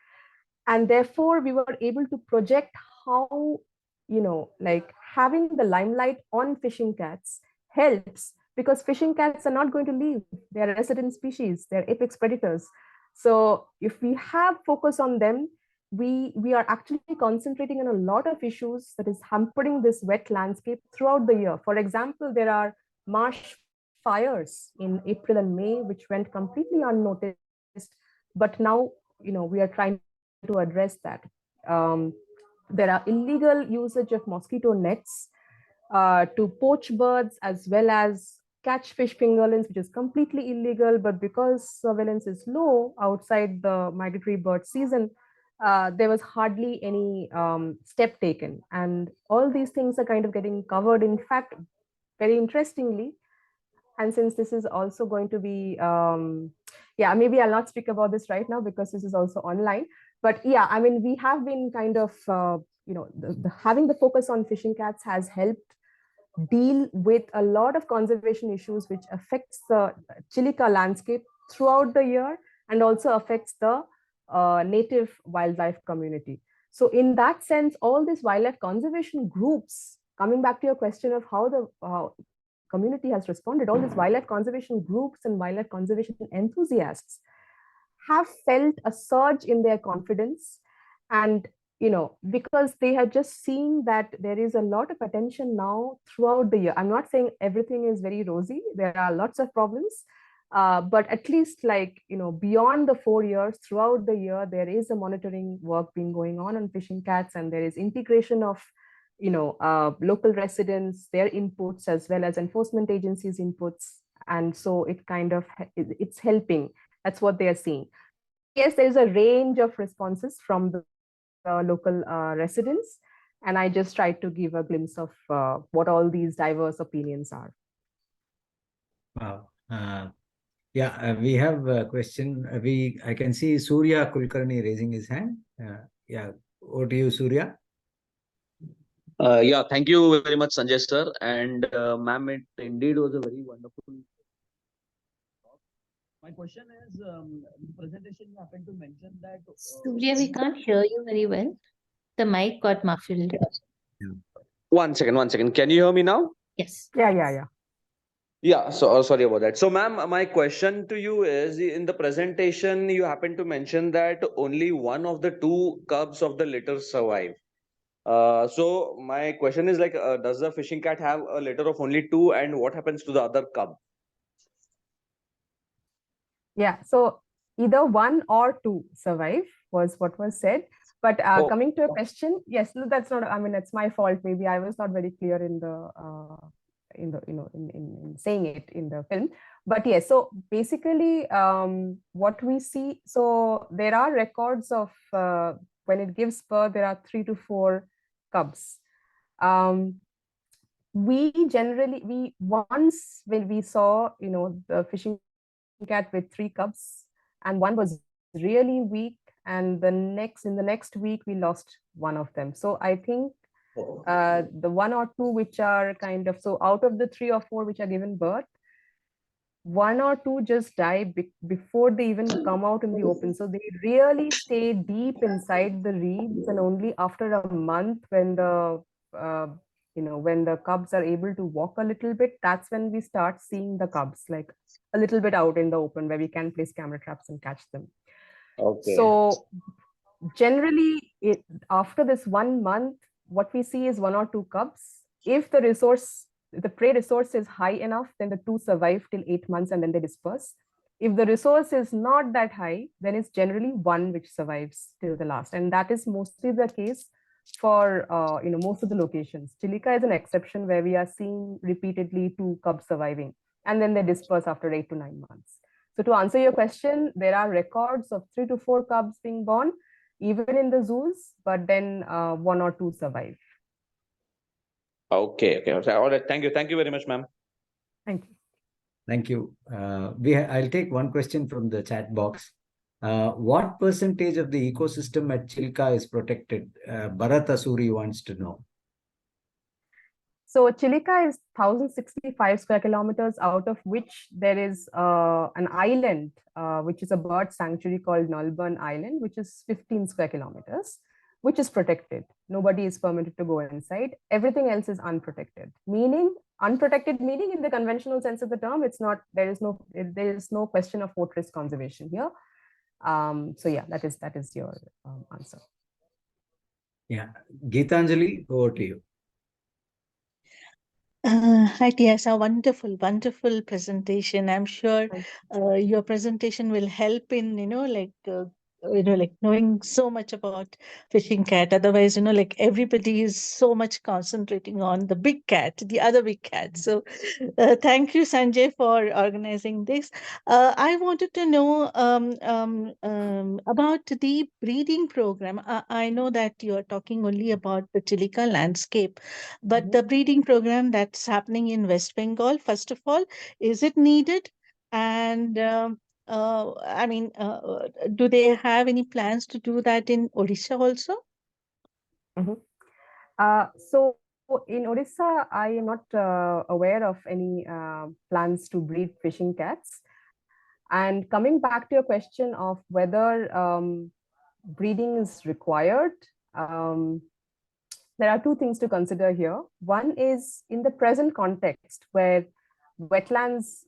And therefore, we were able to project how, having the limelight on fishing cats helps, because fishing cats are not going to leave. They are resident species, they're apex predators. So if we have focus on them, we are actually concentrating on a lot of issues that is hampering this wet landscape throughout the year. For example, there are marsh fires in April and May, which went completely unnoticed. But now, we are trying to address that. There are illegal usage of mosquito nets to poach birds, as well as catch fish fingerlings, which is completely illegal, but because surveillance is low outside the migratory bird season, there was hardly any step taken. And all these things are kind of getting covered. In fact, very interestingly, and since this is also going to be, yeah, maybe I'll not speak about this right now because this is also online. But yeah, I mean, we have been kind of, having the focus on fishing cats has helped deal with a lot of conservation issues which affects the Chilika landscape throughout the year and also affects the native wildlife community. So in that sense, all these wildlife conservation groups, coming back to your question of how the community has responded, all these wildlife conservation groups and wildlife conservation enthusiasts have felt a surge in their confidence. And because they had just seen that there is a lot of attention now throughout the year. I'm not saying everything is very rosy. There are lots of problems. But at least beyond the 4 years, throughout the year, there is a monitoring work being going on fishing cats, and there is integration of local residents, their inputs, as well as enforcement agencies' inputs. And so it's helping. That's what they are seeing. Yes, there's a range of responses from the local residents, and I just tried to give a glimpse of what all these diverse opinions are. Wow. Yeah, we have a question. I can see Surya Kulkarni raising his hand. Yeah, over to you, Surya. Yeah, thank you very much, Sanjay sir. And ma'am, it indeed was a very wonderful talk. My question is, in the presentation you happened to mention that. Surya, we can't hear you very well. The mic got muffled. One second. Can you hear me now? Yes. Yeah. Yeah, so sorry about that. So, ma'am, my question to you is, in the presentation, you happen to mention that only one of the two cubs of the litter survive. So my question is does the fishing cat have a litter of only two, and what happens to the other cub? Yeah, so either one or two survive was what was said. But coming to a question, yes, no, that's not. I mean, it's my fault. Maybe I was not very clear in saying it in the film. But yes, so basically, what we see. So there are records of when it gives birth, there are 3 to 4 cubs. We once when we saw the fishing cat with 3 cubs, and one was really weak, and in the next week we lost one of them. So I think the 1 or 2 which are kind of, so out of the 3 or 4 which are given birth, 1 or 2 just die before they even come out in the open. So they really stay deep inside the reeds, and only after a month, when the when the cubs are able to walk a little bit, that's when we start seeing the cubs like a little bit out in the open, where we can place camera traps and catch them. Okay. So generally, after this 1 month, what we see is 1 or 2 cubs. If the prey resource is high enough, then the 2 survive till 8 months and then they disperse. If the resource is not that high, then it's generally 1 which survives till the last. And that is mostly the case for most of the locations. Chilika is an exception, where we are seeing repeatedly 2 cubs surviving, and then they disperse after 8 to 9 months. So to answer your question, there are records of 3 to 4 cubs being born, even in the zoos, but then 1 or 2 survive. Okay. All right. Thank you very much, ma'am. Thank you. Thank you. I'll take one question from the chat box. What percentage of the ecosystem at Chilka is protected? Bharat Asuri wants to know. So Chilika is 1,065 square kilometers, out of which there is an island, which is a bird sanctuary called Nalban Island, which is 15 square kilometers, which is protected. Nobody is permitted to go inside. Everything else is unprotected. Unprotected meaning in the conventional sense of the term, there is no question of fortress conservation here. So yeah, that is your answer. Yeah, Geetanjali, over to you. Right, yes, a wonderful presentation. I'm sure your presentation will help in like knowing so much about fishing cat. Otherwise, like everybody is so much concentrating on the big cat, the other big cat. So thank you, Sanjay, for organizing this. I wanted to know about the breeding program. I know that you are talking only about the Chilika landscape, but the breeding program that's happening in West Bengal, first of all, is it needed? And I mean, do they have any plans to do that in Odisha also? Mhm. So in Odisha, I am not aware of any plans to breed fishing cats. And coming back to your question of whether breeding is required, there are two things to consider here. One is in the present context where wetlands,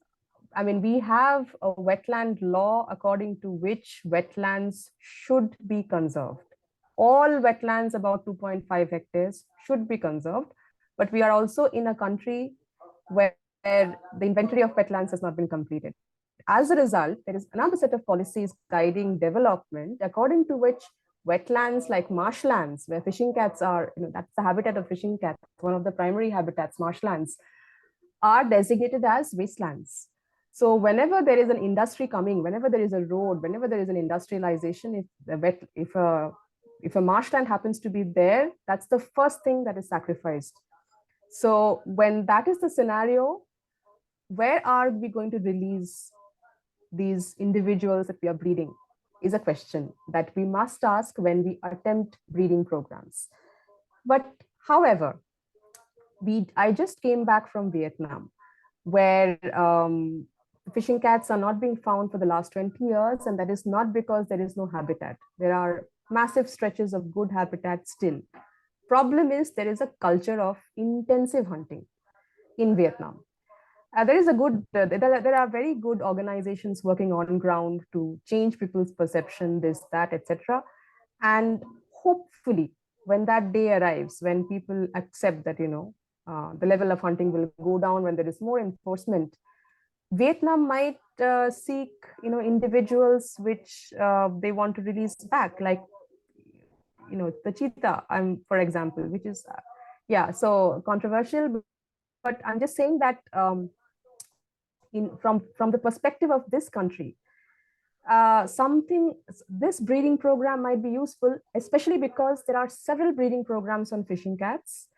I mean, we have a wetland law according to which wetlands should be conserved. All wetlands about 2.5 hectares should be conserved, but we are also in a country where the inventory of wetlands has not been completed. As a result, there is another set of policies guiding development according to which wetlands like marshlands, where fishing cats are, that's the habitat of fishing cats, one of the primary habitats, marshlands, are designated as wastelands. So whenever there is an industry coming, whenever there is a road, whenever there is an industrialization, if a marshland happens to be there, that's the first thing that is sacrificed. So when that is the scenario, where are we going to release these individuals that we are breeding is a question that we must ask when we attempt breeding programs. But however, I just came back from Vietnam, where fishing cats are not being found for the last 20 years, and that is not because there is no habitat. There are massive stretches of good habitat still. Problem is there is a culture of intensive hunting in Vietnam. There is a good, there are very good organizations working on ground to change people's perception, this, that, etc. And hopefully, when that day arrives, when people accept that, the level of hunting will go down, when there is more enforcement, Vietnam might seek, individuals which they want to release back, like, the cheetah, for example, which is, yeah, so controversial. But I'm just saying that from the perspective of this country, this breeding program might be useful, especially because there are several breeding programs on fishing cats.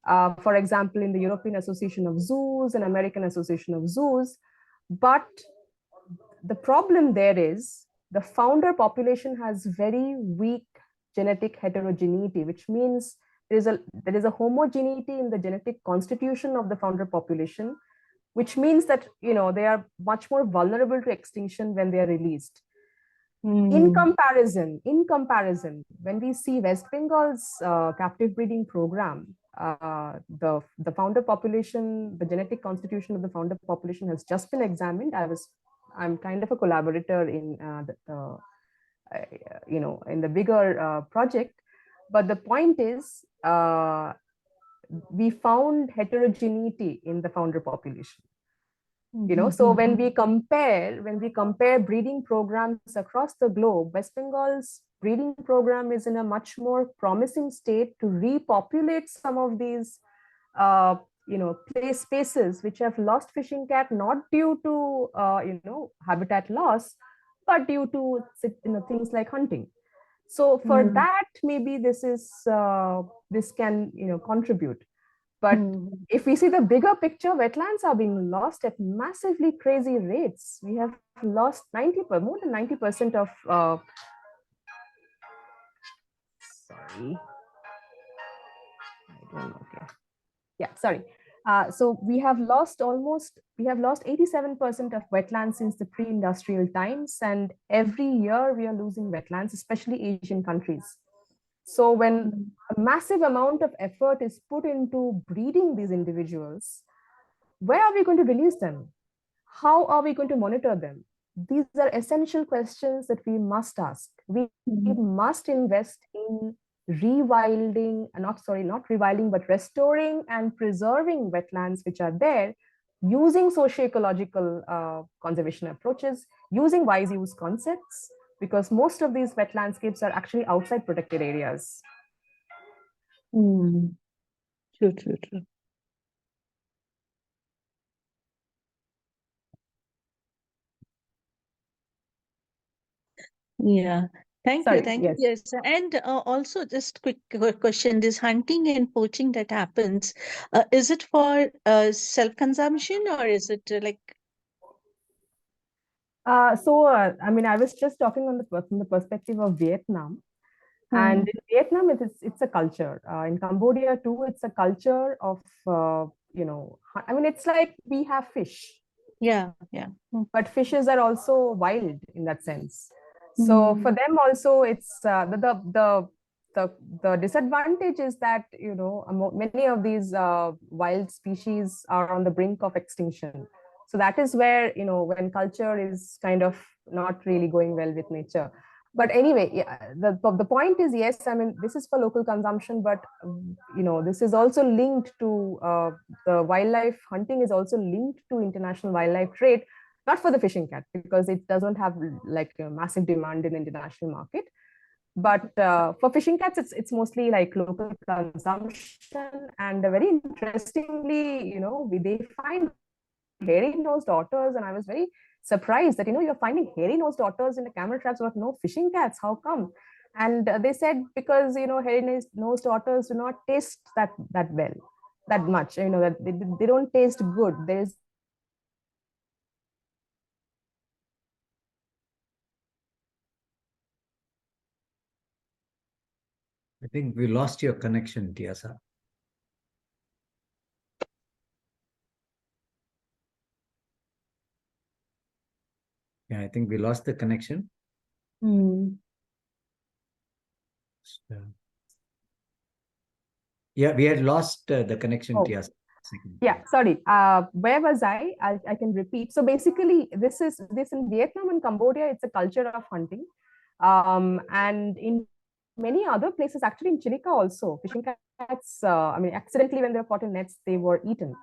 For example, in the European Association of Zoos and American Association of Zoos. But the problem there is the founder population has very weak genetic heterogeneity, which means there is a homogeneity in the genetic constitution of the founder population, which means that they are much more vulnerable to extinction when they are released. In comparison, when we see West Bengal's captive breeding program, the founder population, the genetic constitution of the founder population has just been examined. I'm kind of a collaborator in in the bigger project, but the point is we found heterogeneity in the founder population. So when we compare breeding programs across the globe, West Bengal's breeding program is in a much more promising state to repopulate some of these play spaces which have lost fishing cat, not due to habitat loss, but due to things like hunting. So for that, maybe this can contribute. But if we see the bigger picture, wetlands are being lost at massively crazy rates. We have lost more than 90% of sorry, I don't know. Okay. Yeah, sorry. So we have lost 87% of wetlands since the pre-industrial times, and every year we are losing wetlands, especially Asian countries. So when a massive amount of effort is put into breeding these individuals, where are we going to release them? How are we going to monitor them? These are essential questions that we must ask. We must invest in rewilding, not rewilding, but restoring and preserving wetlands which are there, using socio-ecological conservation approaches, using wise use concepts, because most of these wet landscapes are actually outside protected areas. True, true, true. Yeah. Thank you. Sorry, Thank yes. you. Yes. And also, just quick question: this hunting and poaching that happens, is it for self-consumption or is it like? I mean, I was just talking on from the perspective of Vietnam. And in Vietnam, it's a culture. In Cambodia too, it's a culture of I mean, it's like we have fish. Yeah, yeah. But fishes are also wild in that sense. So for them also, it's the disadvantage is that many of these wild species are on the brink of extinction. So that is where when culture is kind of not really going well with nature. But anyway, yeah, the point is, yes, I mean, this is for local consumption, but this is also linked to the wildlife hunting is also linked to international wildlife trade, not for the fishing cat because it doesn't have like a massive demand in the international market. But for fishing cats, it's mostly like local consumption. And very interestingly, they find hairy-nosed otters, and I was very surprised that you're finding hairy-nosed otters in the camel traps, but no fishing cats. How come? And they said because hairy-nosed otters do not taste that well, that much. That they don't taste good. There's I think we lost your connection, Tiasa. Yeah, I think we lost the connection. Yeah, we had lost the connection, Tiasa. Yeah, sorry. Where was I? I can repeat. So basically, this in Vietnam and Cambodia, it's a culture of hunting. And in many other places, actually in Chilica also, fishing cats, I mean, accidentally when they were caught in nets, they were eaten.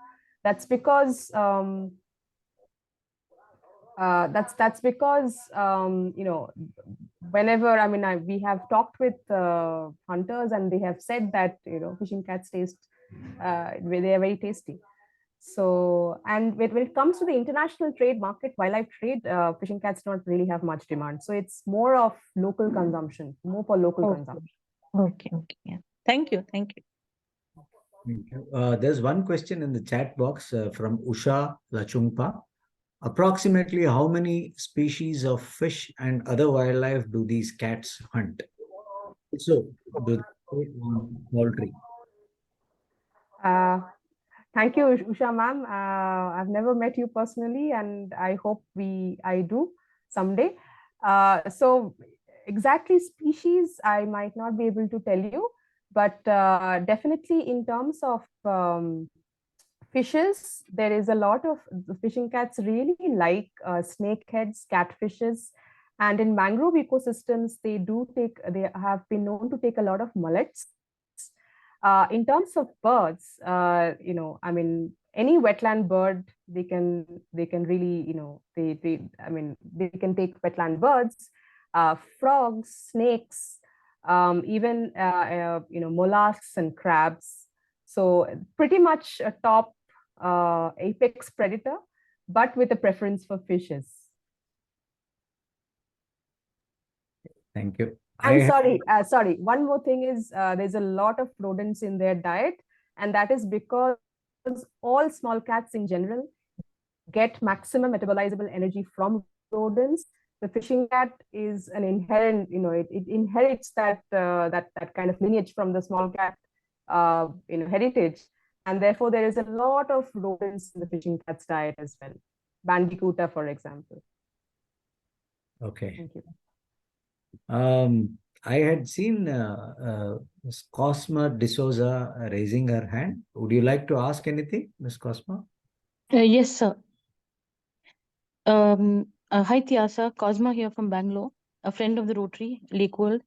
That's because that's because whenever we have talked with hunters and they have said that fishing cats taste they are very tasty. So, and when it comes to the international trade market, wildlife trade, fishing cats don't really have much demand. So it's more of local consumption, more for local consumption. Okay, okay, yeah. Thank you, thank you. Thank you. There's one question in the chat box from Usha Lachungpa. Approximately how many species of fish and other wildlife do these cats hunt? So, do they poultry? Thank you, Usha ma'am. I've never met you personally, and I hope I do someday. So exactly species, I might not be able to tell you, but definitely in terms of fishes, there is a lot of the fishing cats really like snakeheads, catfishes, and in mangrove ecosystems, they have been known to take a lot of mullets. In terms of birds, I mean, any wetland bird, they can really, they can take wetland birds, frogs, snakes, even mollusks and crabs. So pretty much a top apex predator, but with a preference for fishes. Thank you. I'm sorry. One more thing is there's a lot of rodents in their diet, and that is because all small cats in general get maximum metabolizable energy from rodents. The fishing cat is an inherent, it inherits that kind of lineage from the small cat, heritage, and therefore there is a lot of rodents in the fishing cat's diet as well. Bandicoota, for example. Okay. Thank you. I had seen Ms. Cosma D'Souza raising her hand. Would you like to ask anything, Ms. Cosma? Yes, sir. Hi, Tiasa. Cosma here from Bangalore, a friend of the Rotary, Lakewold.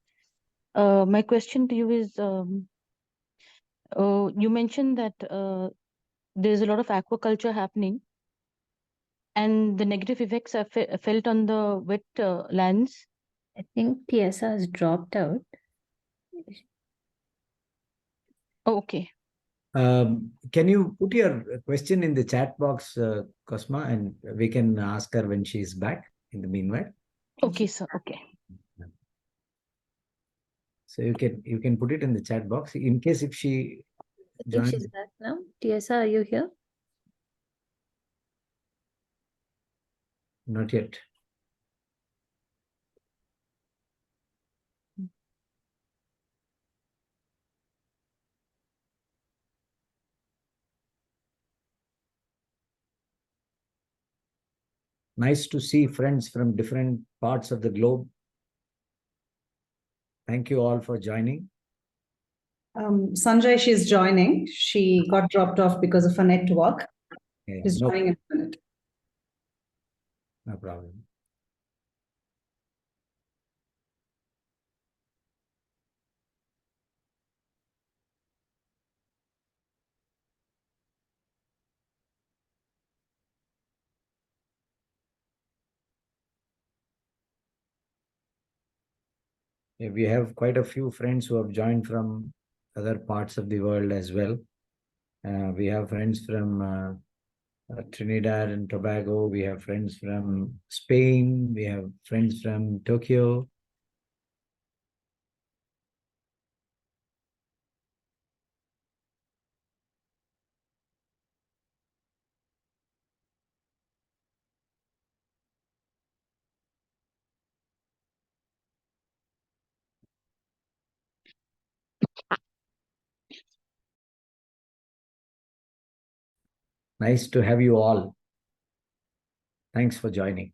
My question to you is, you mentioned that there's a lot of aquaculture happening and the negative effects are felt on the wet lands I think Tiesa has dropped out. Okay. Can you put your question in the chat box, Cosma, and we can ask her when she's back in the meanwhile? Okay, sir. Okay. So you can put it in the chat box in case if she I think joins. she's back now. Tiesa, are you here? Not yet. Nice to see friends from different parts of the globe. Thank you all for joining. Sanjay, she's joining. She got dropped off because of a network. Yeah, She's no, joining in a minute. no problem. Yeah, we have quite a few friends who have joined from other parts of the world as well. We have friends from Trinidad and Tobago. We have friends from Spain. We have friends from Tokyo. Nice to have you all. Thanks for joining.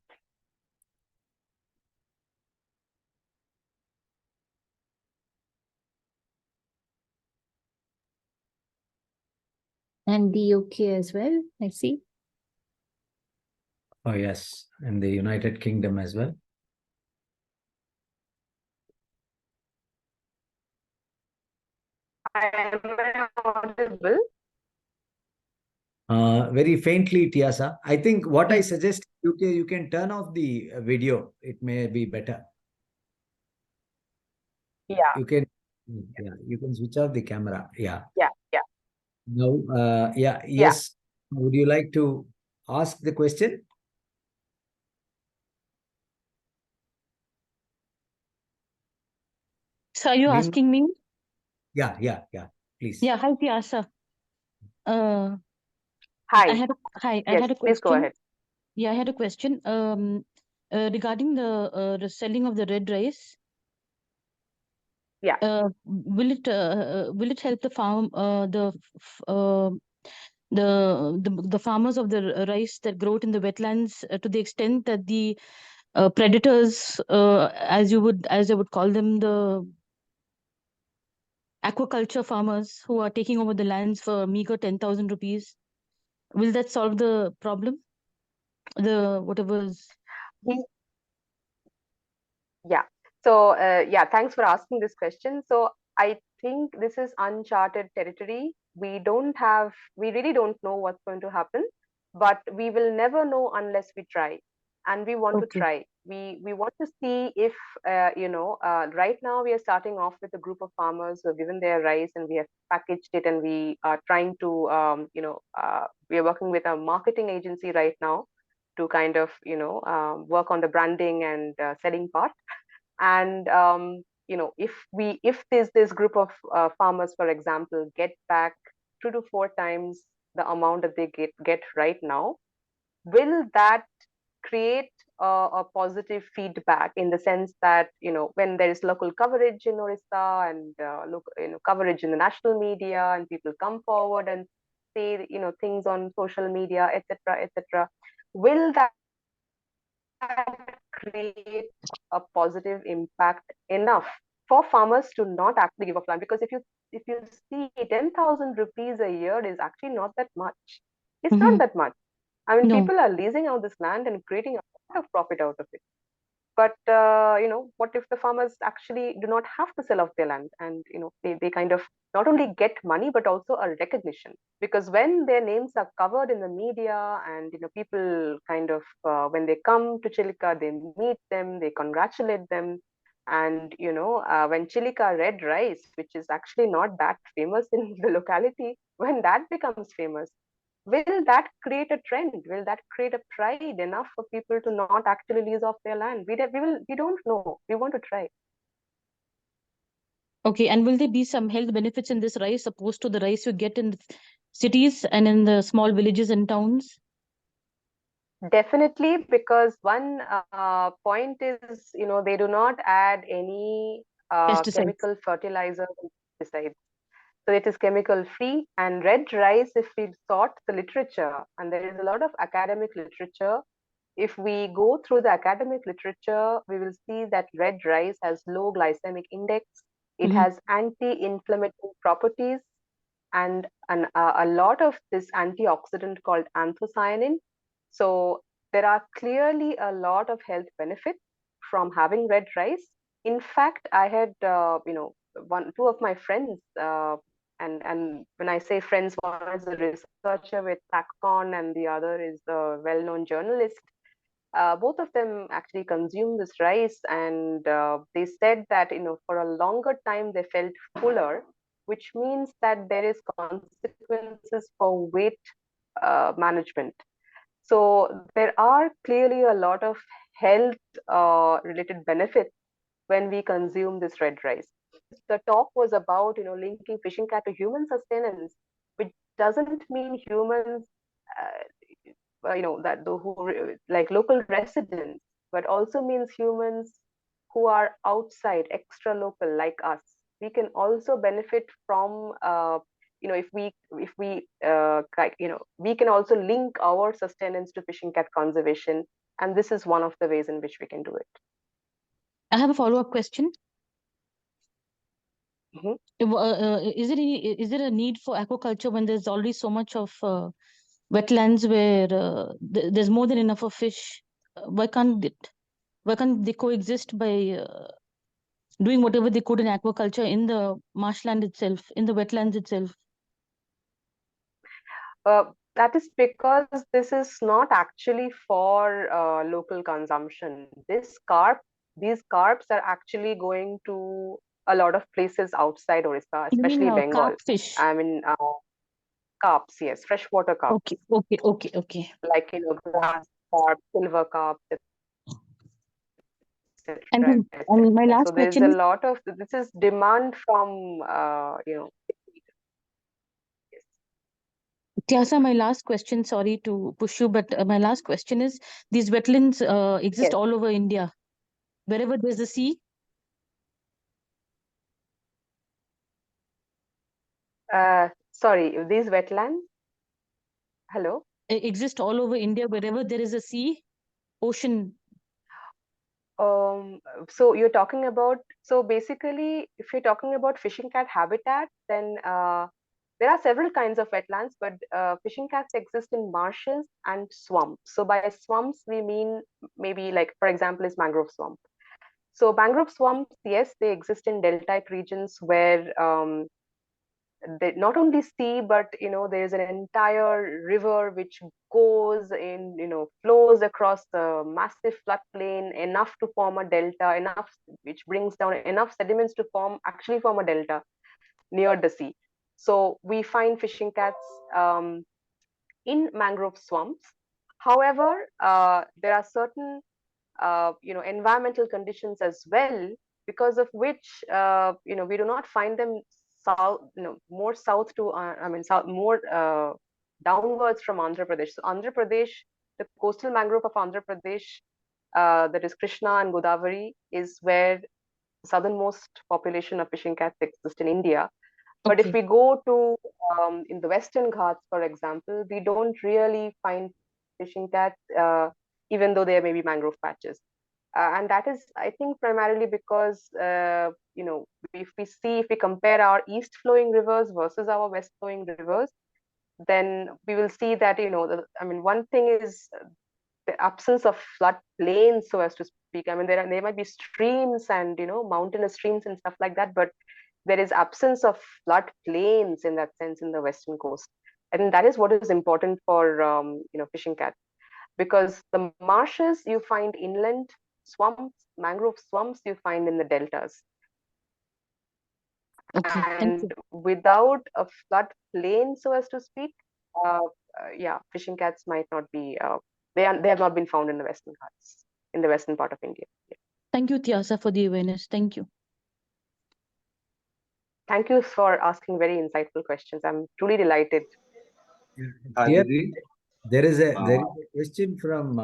And the UK as well, I see. Oh, yes. And the United Kingdom as well. Am I audible? Very faintly, Tiasa. I think what I suggest, you can turn off the video. It may be better. Yeah, You can, yeah, you can switch off the camera. Yeah. yeah. Now, Yeah. yes. Would you like to ask the question? So are you asking me? Yeah, please. Yeah, hi, Piasa. I Hi. had I Yes, had a please go question. ahead. Yeah, I had a question. Regarding the selling of the red rice. Yeah. Will it help the farm the farmers of the rice that grow it in the wetlands to the extent that the predators, as I would call them, the aquaculture farmers who are taking over the lands for meager 10,000 rupees, will that solve the problem? The whatever's. Yeah. So, yeah, thanks for asking this question. So, I think this is uncharted territory. We really don't know what's going to happen, but we will never know unless we try. And we want to Okay. try. We want to see if, right now we are starting off with a group of farmers who have given their rice and we have packaged it and we are trying to, we are working with a marketing agency right now to kind of, work on the branding and selling part. And if this group of farmers, for example, get back 2 to 4 times the amount that they get right now, will that create a positive feedback in the sense that when there is local coverage in Orissa and coverage in the national media and people come forward and say things on social media, etc., will that create a positive impact enough for farmers to not actually give up land? Because if you see 10,000 rupees a year is actually not that much. It's not that much. I mean, No. people are leasing out this land and creating a lot of profit out of it. But what if the farmers actually do not have to sell off their land, and they kind of not only get money but also a recognition? Because when their names are covered in the media, and people kind of when they come to Chilika, they meet them, they congratulate them, And when chilica red rice, which is actually not that famous in the locality, when that becomes famous, will that create a trend? Will that create a pride enough for people to not actually lease off their land? We don't know. We want to try. Okay, and will there be some health benefits in this rice opposed to the rice you get in the cities and in the small villages and towns? Definitely, because one point is, they do not add any Pesticides. chemical fertilizers and pesticides. So it is chemical free. And red rice, if we sort the literature, and there is a lot of academic literature, if we go through the academic literature, we will see that red rice has low glycemic index. It has anti-inflammatory properties and a lot of this antioxidant called anthocyanin. So there are clearly a lot of health benefits from having red rice. In fact, I had two of my friends, and when I say friends, one is a researcher with TACCON and the other is a well-known journalist. Both of them actually consume this rice, and they said that for a longer time they felt fuller, which means that there is consequences for weight management. So there are clearly a lot of health related benefits when we consume this red rice. The talk was about linking fishing cat to human sustenance, which doesn't mean humans that who like local residents, but also means humans who are outside, extra local like us. We can also benefit from we can also link our sustenance to fishing cat conservation, and this is one of the ways in which we can do it. I have a follow-up question. Mm-hmm. Is there a need for aquaculture when there's already so much of wetlands where there's more than enough of fish? Why can't they coexist by doing whatever they could in aquaculture in the marshland itself, in the wetlands itself? That is because this is not actually for local consumption. These carps are actually going to a lot of places outside Orissa, You mean especially Bengal. carp fish? I mean, carps, yes, freshwater carps. Okay. Like, grass carp, silver carp, And etc. my last So there's question a is, lot of this is demand from Tyasa, my last question, sorry to push you, but my last question is, these wetlands exist Yes. all over India, wherever there's a sea? Sorry, these wetlands? Hello? Exist all over India, wherever there is a sea, ocean. So you're talking about, so basically, if you're talking about fishing cat habitat, then there are several kinds of wetlands, but fishing cats exist in marshes and swamps. So by swamps, we mean maybe like, for example, is mangrove swamp. So mangrove swamps, yes, they exist in deltaic regions where they not only sea, but there's an entire river which goes in, flows across the massive floodplain enough to form a delta, enough which brings down enough sediments to actually form a delta near the sea. So we find fishing cats in mangrove swamps. However, there are certain environmental conditions as well, because of which we do not find them south, more south to south, more downwards from Andhra Pradesh. So Andhra Pradesh, the coastal mangrove of Andhra Pradesh, that is Krishna and Godavari, is where the southernmost population of fishing cats exist in India. But if we go to in the Western Ghats, for example, we don't really find fishing cats, even though there may be mangrove patches. And that is, I think, primarily because, if we compare our east flowing rivers versus our west flowing rivers, then we will see that, one thing is the absence of flood plains, so as to speak. I mean, there might be streams and, mountainous streams and stuff like that, but there is absence of flood plains in that sense in the western coast. And that is what is important for, fishing cats, because the marshes you find inland, mangrove swamps you find in the deltas. Okay, thank And you. without a flood plain, so as to speak, yeah, fishing cats might not be, they have not been found in the Western Ghats, in the western part of India. Yeah. Thank you, Tyasa, for the awareness. Thank you. Thank you for asking very insightful questions. I'm truly delighted. Dear, there is a question from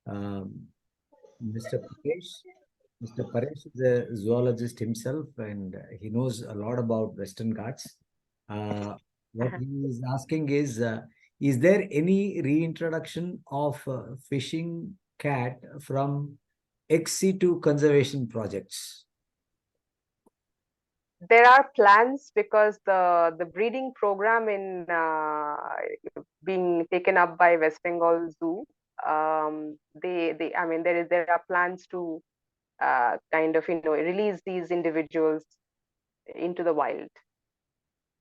Mr. Paresh. Mr. Paresh is a zoologist himself, and he knows a lot about Western Ghats. What he is asking is there any reintroduction of fishing cat from ex situ conservation projects? There are plans because the breeding program in being taken up by West Bengal Zoo. I mean, there are plans to kind of release these individuals into the wild.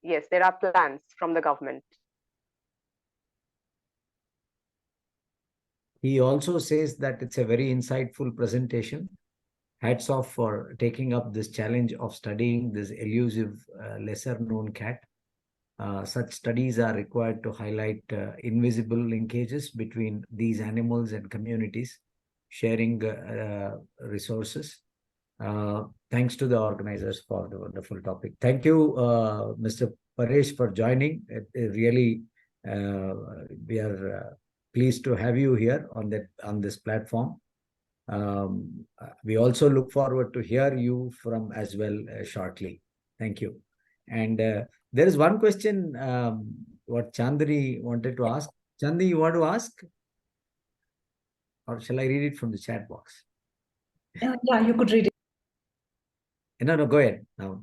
Yes, there are plans from the government. He also says that it's a very insightful presentation. Hats off for taking up this challenge of studying this elusive, lesser known cat. Such studies are required to highlight invisible linkages between these animals and communities, sharing resources. Thanks to the organizers for the wonderful topic. Thank you, Mr. Paresh, for joining. Really, we are pleased to have you here on this platform. We also look forward to hear you from as well shortly. Thank you. And there is one question what Chandri wanted to ask. Chandri, you want to ask? Or shall I read it from the chat box? Yeah, you could read it. No, go ahead now.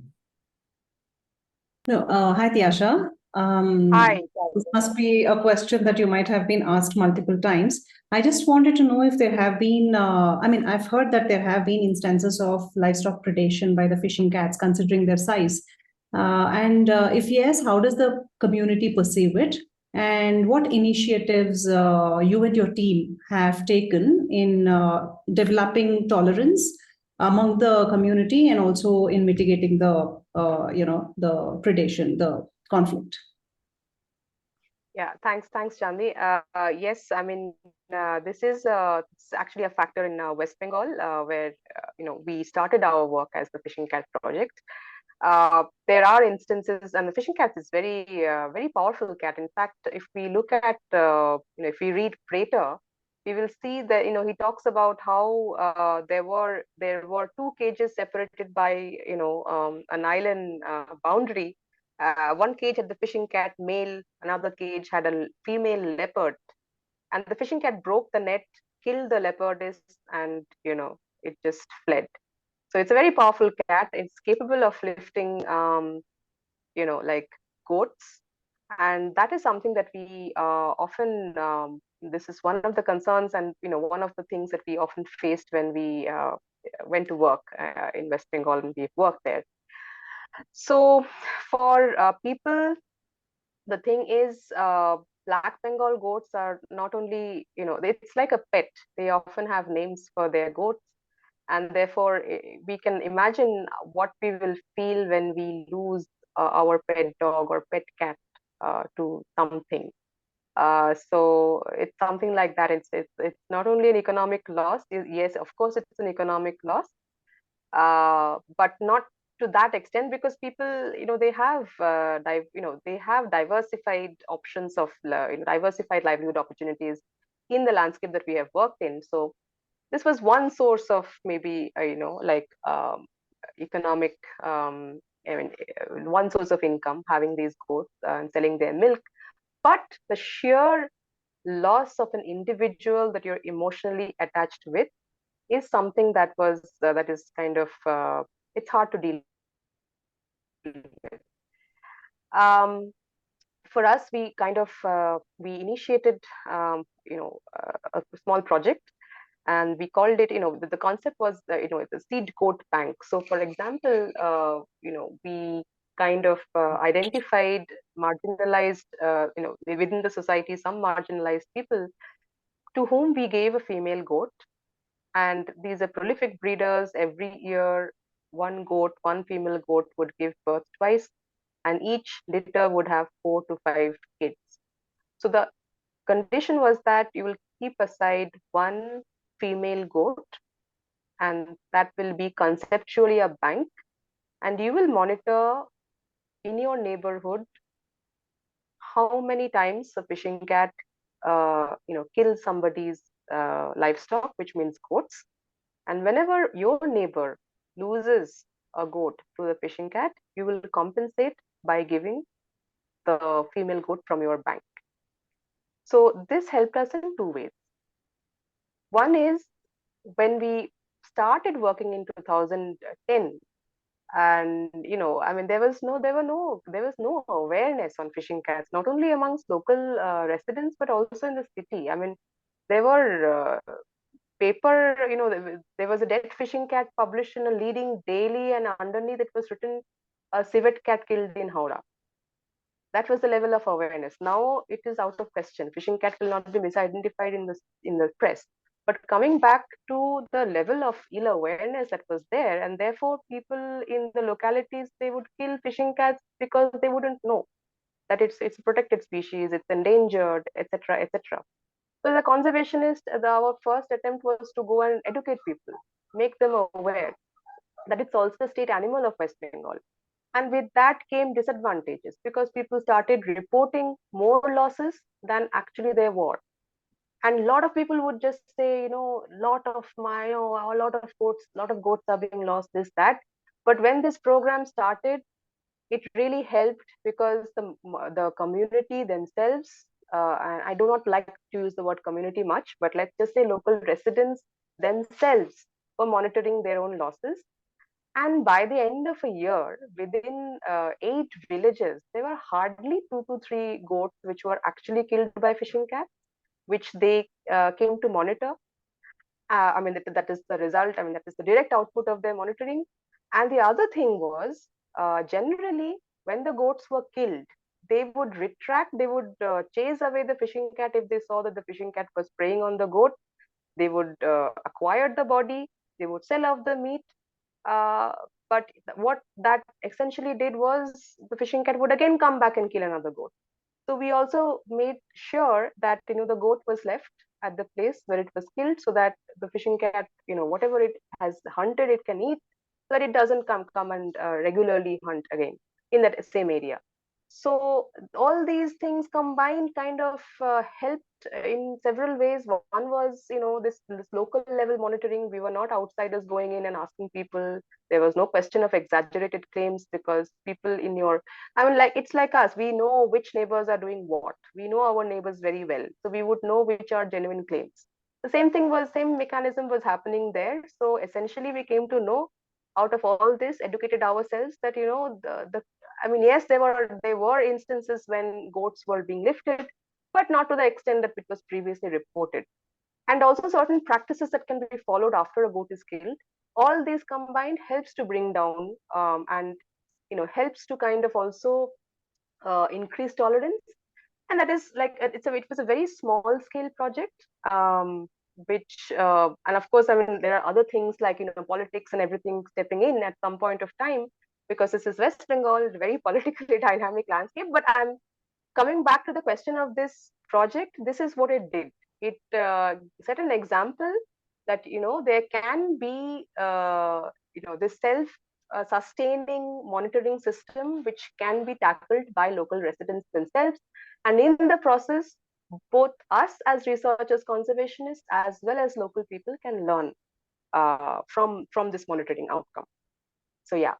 No, hi, Tyasha. Hi. This must be a question that you might have been asked multiple times. I just wanted to know if there have been, I mean, I've heard that there have been instances of livestock predation by the fishing cats, considering their size. And if yes, how does the community perceive it? And what initiatives you and your team have taken in developing tolerance among the community and also in mitigating the, the predation, the conflict? Yeah, thanks, Chandi. Yes, I mean, this is it's actually a factor in West Bengal, where we started our work as the Fishing Cat Project. There are instances, and the fishing cat is very powerful cat. In fact, if we look at if we read Prater, we will see that he talks about how there were 2 cages separated by an island boundary. One cage had the fishing cat male, another cage had a female leopard, and the fishing cat broke the net, killed the leopardess, and it just fled. So it's a very powerful cat. It's capable of lifting, like goats, and that is something that we often. This is one of the concerns, and one of the things that we often faced when we went to work in West Bengal and we've worked there. So for people, the thing is, black Bengal goats are not only, it's like a pet. They often have names for their goats, and therefore we can imagine what we will feel when we lose our pet dog or pet cat to something. So it's something like that. It's not only an economic loss. Yes, of course, it's an economic loss, but not to that extent, because people, they have they have diversified options of diversified livelihood opportunities in the landscape that we have worked in. So this was one source of maybe economic I mean, one source of income, having these goats and selling their milk. But the sheer loss of an individual that you're emotionally attached with is something that is kind of it's hard to deal with. For us, we kind of we initiated a small project, and we called it, the concept was the seed goat bank. So for example, we kind of identified marginalized, within the society, some marginalized people to whom we gave a female goat, And these are prolific breeders. Every year, one female goat would give birth twice, and each litter would have 4 to 5 kids. So the condition was that you will keep aside one female goat, and that will be conceptually a bank, and you will monitor in your neighborhood how many times a fishing cat kills somebody's livestock, which means goats. And whenever your neighbor loses a goat to the fishing cat, you will compensate by giving the female goat from your bank. So this helped us in two ways. One is when we started working in 2010, and there was no awareness on fishing cats, not only amongst local residents but also in the city. I mean, there were paper, there was a dead fishing cat published in a leading daily, and underneath it was written, a civet cat killed in Howrah. That was the level of awareness. Now it is out of question. Fishing cat will not be misidentified in the press. But coming back to the level of ill awareness that was there, and therefore people in the localities, they would kill fishing cats because they wouldn't know that it's a protected species, it's endangered, etc., etc. So as a conservationist, our first attempt was to go and educate people, make them aware that it's also the state animal of West Bengal. And with that came disadvantages, because people started reporting more losses than actually there were. And a lot of people would just say, a lot of goats are being lost, this, that. But when this program started, it really helped, because the community themselves, and I do not like to use the word community much, but let's just say local residents themselves were monitoring their own losses. And by the end of a year, within 8 villages, there were hardly 2 to 3 goats which were actually killed by fishing cats, which they came to monitor. That is the result. I mean, that is the direct output of their monitoring. And the other thing was, generally, when the goats were killed, they would retract, they would chase away the fishing cat if they saw that the fishing cat was preying on the goat. They would acquire the body, they would sell off the meat. Uh, but what that essentially did was, the fishing cat would again come back and kill another goat. So we also made sure that the goat was left at the place where it was killed, so that the fishing cat, whatever it has hunted, it can eat, so that it doesn't come and regularly hunt again in that same area. So all these things combined kind of helped in several ways. One was, this local level monitoring. We were not outsiders going in and asking people. There was no question of exaggerated claims, because people in your, it's like us. We know which neighbors are doing what. We know our neighbors very well, so we would know which are genuine claims. The same mechanism was happening there. So essentially, we came to know, out of all this, educated ourselves that yes, there were instances when goats were being lifted, but not to the extent that it was previously reported. And also certain practices that can be followed after a goat is killed. All these combined helps to bring down, and helps to kind of also increase tolerance. And that is like, it was a very small scale project, which and of course, there are other things like politics and everything stepping in at some point of time, because this is West Bengal, very politically dynamic landscape. But I'm coming back to the question of this project. This is what it did. It set an example that there can be this self sustaining monitoring system, which can be tackled by local residents themselves. And in the process, both us as researchers, conservationists, as well as local people can learn from this monitoring outcome. So yeah,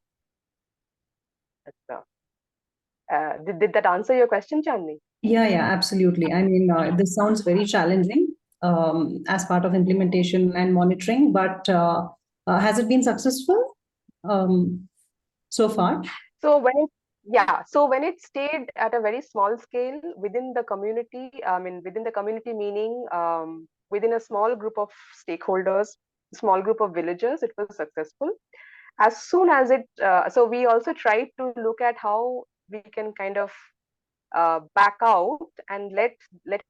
did that answer your question, Chandni? Yeah, absolutely. I mean, this sounds very challenging as part of implementation and monitoring, but has it been successful so far? So when it stayed at a very small scale within the community, within the community meaning within a small group of stakeholders, small group of villagers, it was successful. As soon as so we also tried to look at how we can kind of back out and let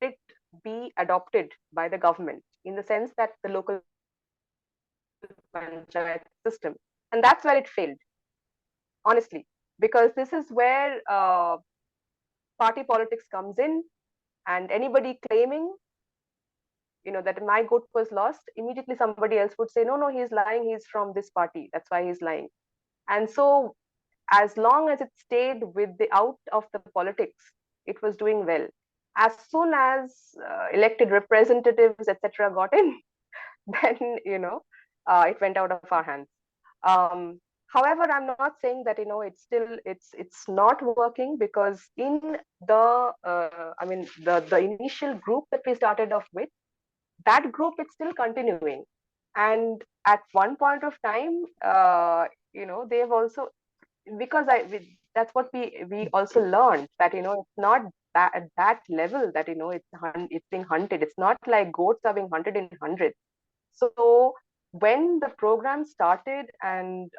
it be adopted by the government, in the sense that the local panchayat system, and that's where it failed, honestly, because this is where party politics comes in, and anybody claiming, that my goat was lost, immediately somebody else would say, no, he's lying, he's from this party, that's why he's lying. And so as long as it stayed with the out of the politics, it was doing well. As soon as elected representatives, etc., got in, then it went out of our hands. Um, However, I'm not saying that it's not working, because in the the initial group that we started off with, that group is still continuing, and at one point of time, they've also, because that's what we also learned, that it's not that at that level that it's being hunted. It's not like goats are being hunted in hundreds. So when the program started, and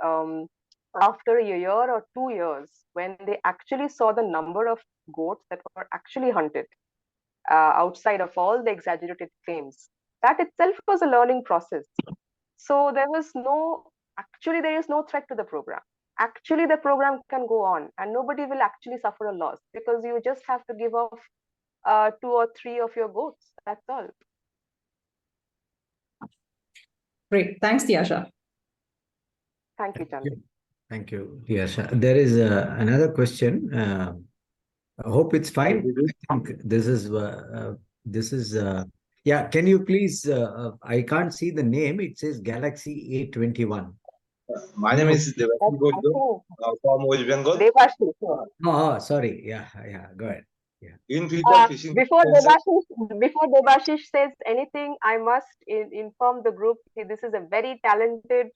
after a year or 2 years, when they actually saw the number of goats that were actually hunted, outside of all the exaggerated claims, that itself was a learning process. So there is no threat to the program. Actually, the program can go on, and nobody will actually suffer a loss, because you just have to give off 2 or 3 of your goats. That's all. Great. Thanks, Tiasha. Thank you, Chandni. Thank you, yes. There is another question. I hope it's fine. I think this is yeah. Can you please? I can't see the name. It says Galaxy A21. My name is Devashish Gojjo, from West Bengal. Devashish. Oh, sorry. Yeah. Go ahead. Yeah. In future, fishing. Before Devashish says anything, I must inform the group. This is a very talented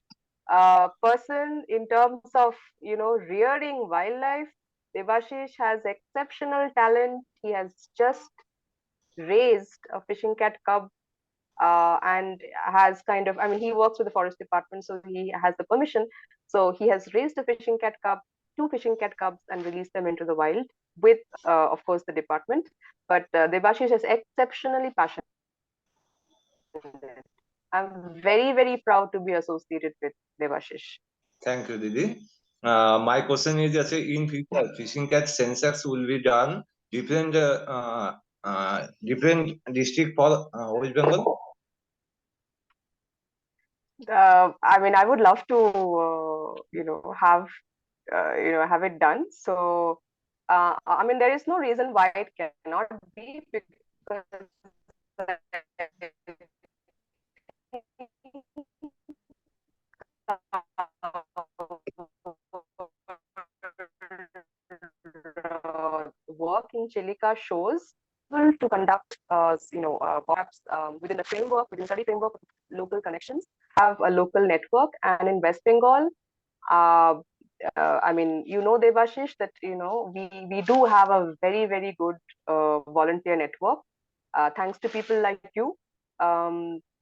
person in terms of rearing wildlife. Devashish has exceptional talent. He has just raised a fishing cat cub, and has he works with the forest department, so he has the permission. So he has raised a fishing cat cub, 2 fishing cat cubs, and released them into the wild with, of course, the department. But Devashish is exceptionally passionate. I'm very, very proud to be associated with Devashish. Thank you, Didi. My question is that in future, fishing cat census will be done different district for West Bengal. I would love to, have it done. So, there is no reason why it cannot be, because work in Chilika shows to conduct, perhaps within study framework, local connections, have a local network. And in West Bengal, Devashish, that we do have a very, very good volunteer network, thanks to people like you,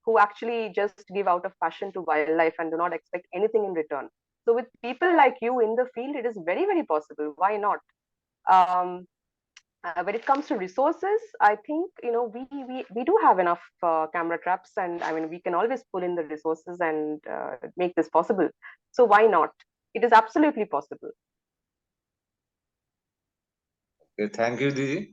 who actually just give out of passion to wildlife and do not expect anything in return. So with people like you in the field, it is very, very possible. Why not? When it comes to resources, I think we do have enough camera traps, and we can always pull in the resources and make this possible. So why not? It is absolutely possible. Okay, thank you, Didi.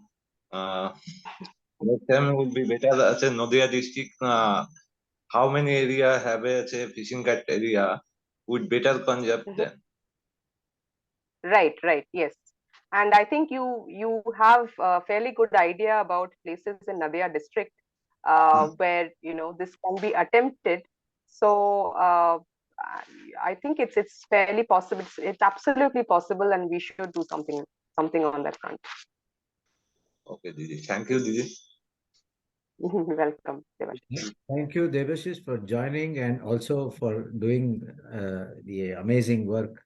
Next time will be better. Nadia district, how many area have a fishing cat area with better concept then? Right, yes. And I think you have a fairly good idea about places in Nadia district where this can be attempted. So I think it's fairly possible. It's absolutely possible, and we should do something on that front. Okay, Didi. Thank you, Didi. Welcome, Devashish. Thank you, Devashish, for joining, and also for doing the amazing work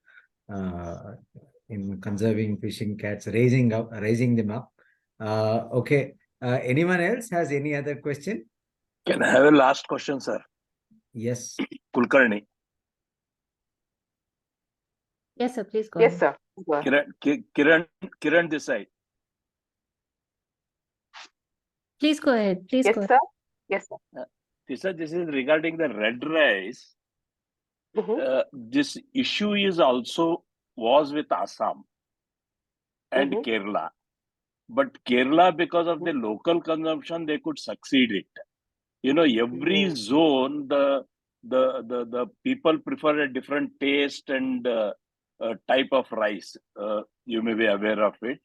in conserving fishing cats, raising them up. Okay. Anyone else has any other question? Can I have a last question, sir? Yes. Kulkarni. Yes, sir. Please go Yes, ahead. sir. Kiran Desai. Please go ahead. Yes, sir. Yes, sir. This is regarding the red rice. This issue is also was with Assam and Kerala. But Kerala, because of the local consumption, they could succeed it. You know, every zone, the people prefer a different taste and type of rice. You may be aware of it.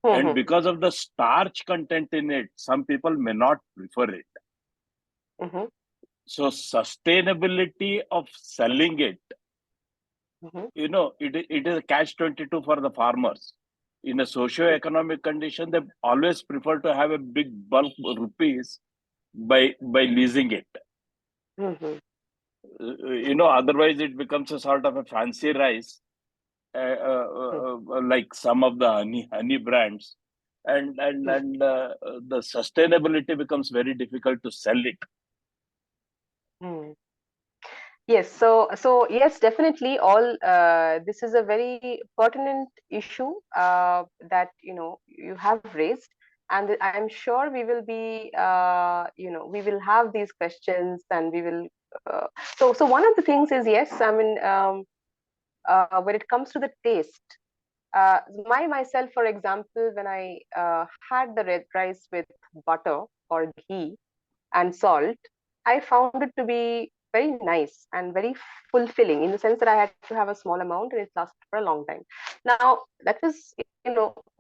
And because of the starch content in it, some people may not prefer it. So sustainability of selling it, you know, it is a catch-22 for the farmers. In a socio-economic condition, they always prefer to have a big bulk rupees by leasing it. You know, otherwise it becomes a sort of a fancy rice, like some of the honey brands, and the sustainability becomes very difficult to sell it. Yes, so yes, definitely. All this is a very pertinent issue that you have raised, and I'm sure we will be we will have these questions, and we will. So one of the things is, yes, I mean, when it comes to the taste, myself, for example, when I had the red rice with butter or ghee and salt, I found it to be very nice and very fulfilling, in the sense that I had to have a small amount and it lasted for a long time. Now, that was,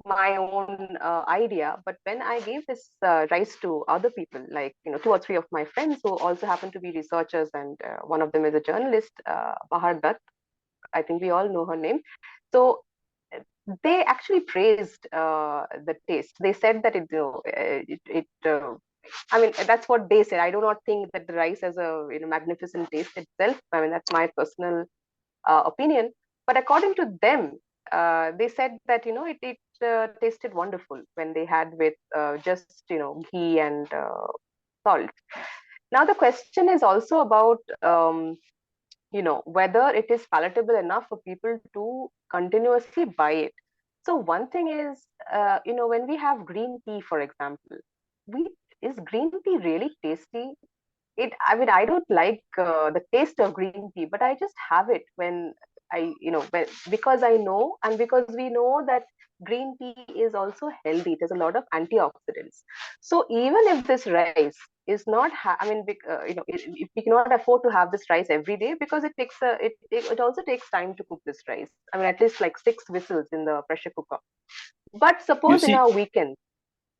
my own idea. But when I gave this rice to other people, like, 2 or 3 of my friends who also happen to be researchers, and one of them is a journalist, Bahar Dutt, I think we all know her name. So they actually praised the taste. They said that I mean, that's what they said. I do not think that the rice has a magnificent taste itself. I mean, that's my personal opinion. But according to them, they said that it tasted wonderful when they had with just ghee and salt. Now the question is also about whether it is palatable enough for people to continuously buy it. So one thing is, when we have green tea, for example, is green tea really tasty? I mean, I don't like the taste of green tea, but I just have it when because I know, and because we know that green tea is also healthy. It has a lot of antioxidants. So even if this rice is not, I mean, if we cannot afford to have this rice every day, because it takes it also takes time to cook this rice. I mean, at least like 6 whistles in the pressure cooker. But You suppose in see, our weekend,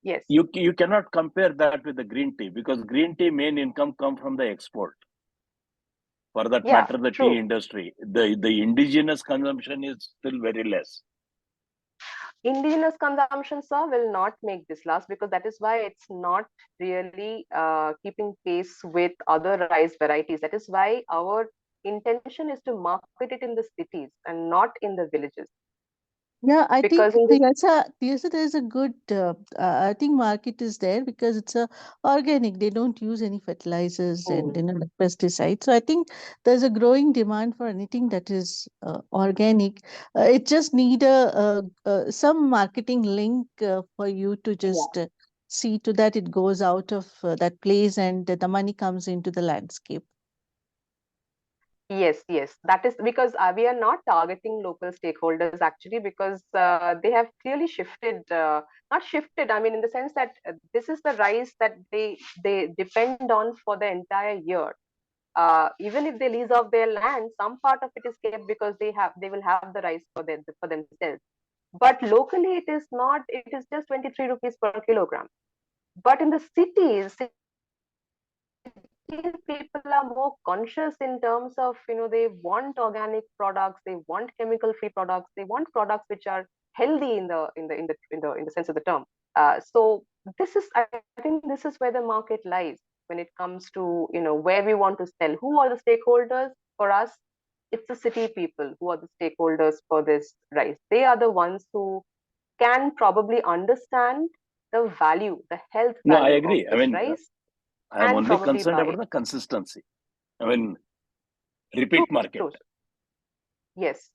yes. you cannot compare that with the green tea, because green tea main income come from the export. For that Yeah, matter, the true. tea industry, the indigenous consumption is still very less. Indigenous consumption, sir, will not make this last, because that is why it's not really keeping pace with other rice varieties. That is why our intention is to market it in the cities and not in the villages. Yeah, I think Because in this, there's a good, I think market is there because it's a organic. They don't use any fertilizers and like pesticides. So I think there's a growing demand for anything that is organic. It just need some marketing link for you to just see to that it goes out of that place and the money comes into the landscape. yes, that is because we are not targeting local stakeholders, actually, because they have clearly shifted, not shifted, I mean, in the sense that this is the rice that they depend on for the entire year. Even if they lease off their land, some part of it is kept because they will have the rice for themselves. But locally, it is not. It is just 23 rupees per kilogram. But in the cities, people are more conscious in terms of, they want organic products, they want chemical free products, they want products which are healthy in the sense of the term. So I think this is where the market lies when it comes to where we want to sell. Who are the stakeholders for us? It's the city people who are the stakeholders for this rice. They are the ones who can probably understand the value, the health No, I value of agree. I this mean, rice, I am and only probably concerned buy about it. the consistency. I mean, True, repeat market. true. Yes.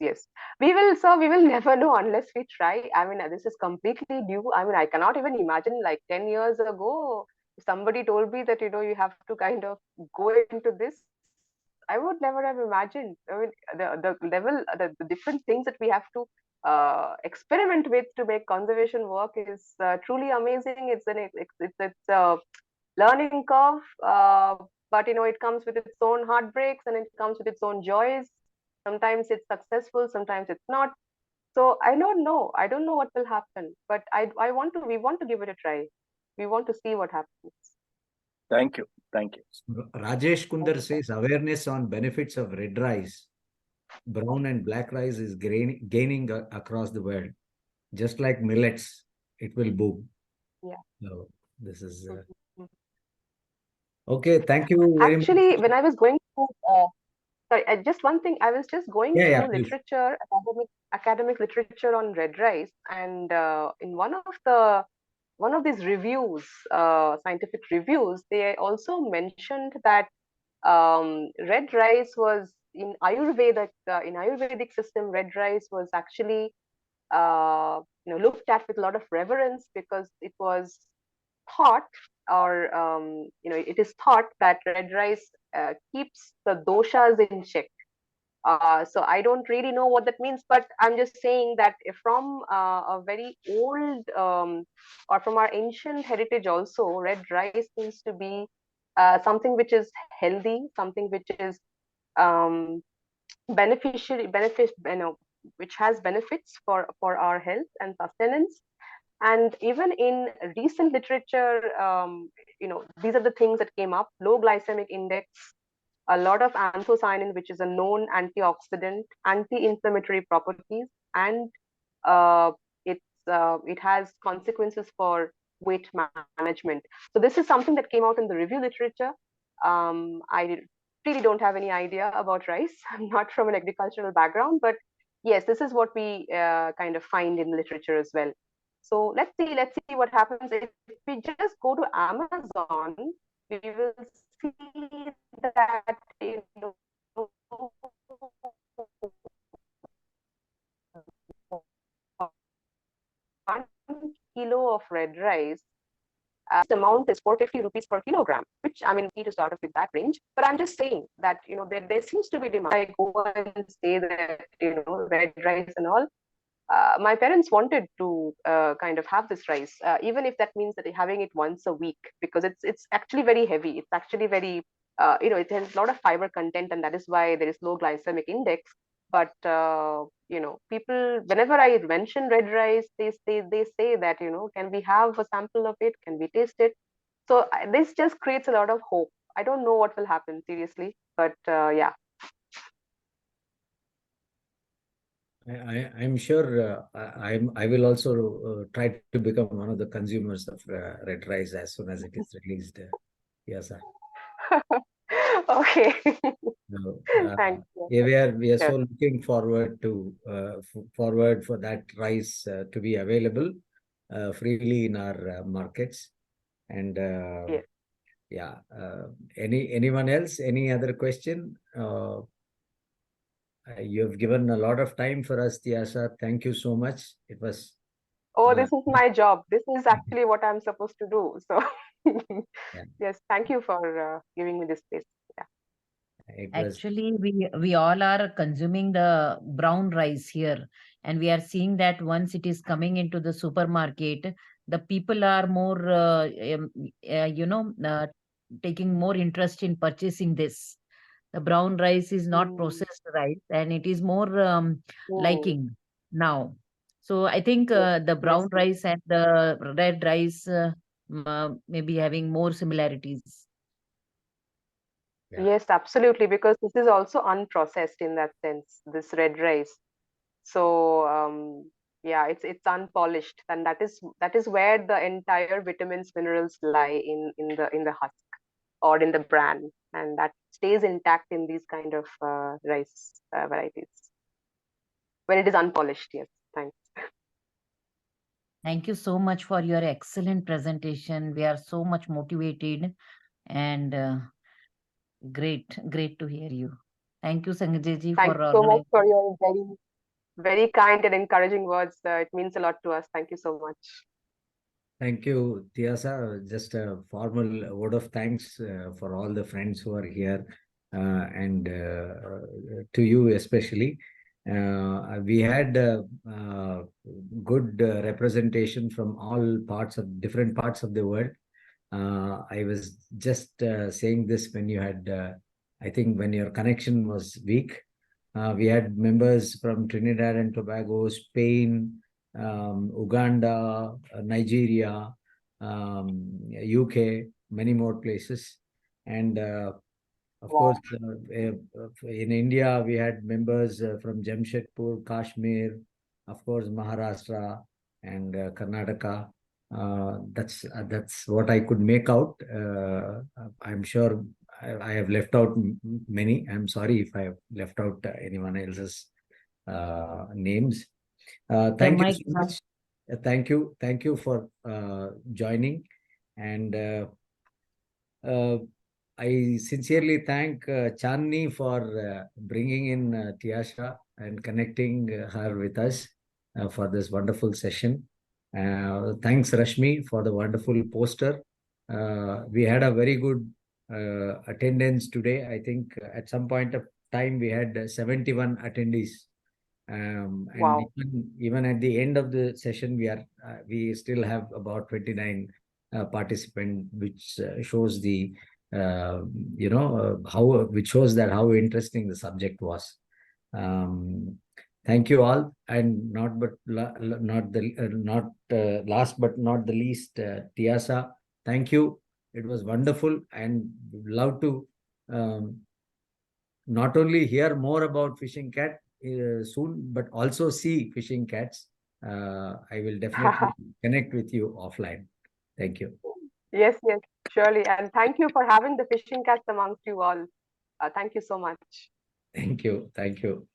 We will, sir, we will never know unless we try. I mean, this is completely new. I mean, I cannot even imagine, like 10 years ago, if somebody told me that, you have to kind of go into this. I would never have imagined. I mean, the level, the different things that we have to experiment with to make conservation work is truly amazing. It's a learning curve, but it comes with its own heartbreaks and it comes with its own joys. Sometimes it's successful, sometimes it's not. So I don't know. I don't know what will happen, but we want to give it a try. We want to see what happens. Thank you. Thank you. Rajesh Kundar says awareness on benefits of red rice, brown and black rice is gaining across the world. Just like millets, it will boom. Yeah. So this is okay. Thank you very much. Actually, when I was going to sorry, just one thing. I was just going through Please. literature, academic literature on red rice, and in one of these reviews, scientific reviews, they also mentioned that red rice was in Ayurvedic system. Red rice was actually looked at with a lot of reverence because it was thought, or it is thought that red rice keeps the doshas in check. So I don't really know what that means, but I'm just saying that from a very old or from our ancient heritage also, red rice seems to be something which is healthy, something which is um, which has benefits for our health and sustenance. And even in recent literature, these are the things that came up: low glycemic index, a lot of anthocyanin, which is a known antioxidant, anti-inflammatory properties, and uh, it has consequences for weight management. So this is something that came out in the review literature. I really don't have any idea about rice. I'm not from an agricultural background, but yes, this is what we kind of find in literature as well. So let's see what happens if we just go to Amazon. We will see that 1 kilo of red rice, amount is 450 rupees per kilogram, which I mean, need to start off with that range. But I'm just saying that there seems to be demand. I go and say that red rice and all. My parents wanted to kind of have this rice, even if that means that they're having it once a week, because it's actually very heavy. It's actually very it has a lot of fiber content, and that is why there is low glycemic index. But people, whenever I mention red rice, they say that can we have a sample of it? Can we taste it? So this just creates a lot of hope. I don't know what will happen seriously, but yeah. I'm sure I will also try to become one of the consumers of red rice as soon as it is released. Yes, sir. Okay. So, Thank you. we are Sure. so looking forward to forward for that rice to be available freely in our markets. And Yes. yeah, anyone else? Any other question? You have given a lot of time for us, Tiasa. Thank you so much. It was. Oh, this is my job. This is actually what I'm supposed to do. So, yes, thank you for giving me this space. Yeah. Actually, we all are consuming the brown rice here, and we are seeing that once it is coming into the supermarket, the people are more, taking more interest in purchasing this. The brown rice is not processed rice, and it is more liking now. So I think the brown rice and the red rice may be having more similarities. Yes, absolutely, because this is also unprocessed in that sense, this red rice. So yeah, it's unpolished, and that is where the entire vitamins, minerals lie in the husk or in the bran, and that stays intact in these kind of rice varieties when it is unpolished. Yes, thanks. Thank you so much for your excellent presentation. We are so much motivated, and great to hear you. Thank you, Sanjay Thank for you so much organizing. for your very kind and encouraging words. It means a lot to us. Thank you so much. Thank you, Tiasa. Just a formal word of thanks for all the friends who are here. and to you especially. We had good representation from all different parts of the world. I was just saying this when you had, I think, when your connection was weak. We had members from Trinidad and Tobago, Spain, Uganda, Nigeria, UK, many more places. And of course, in India, we had members from Jamshedpur, Kashmir, of course, Maharashtra, and Karnataka. That's what I could make out. I'm sure I have left out many. I'm sorry if I have left out anyone else's names. Thank you so much. Thank you for joining, and I sincerely thank Chandni for bringing in Tiasha and connecting her with us for this wonderful session. Thanks, Rashmi, for the wonderful poster. We had a very good attendance today. I think at some point of time we had 71 attendees. And even at the end of the session, we still have about 29 participants, which shows the which shows that how interesting the subject was. Thank you all, and last but not the least, Tiasa. Thank you. It was wonderful, and love to not only hear more about fishing cat soon, but also see fishing cats. I will definitely connect with you offline. Thank you. Yes, surely. And thank you for having the fishing cats amongst you all. Thank you so much. Thank you. Thank you.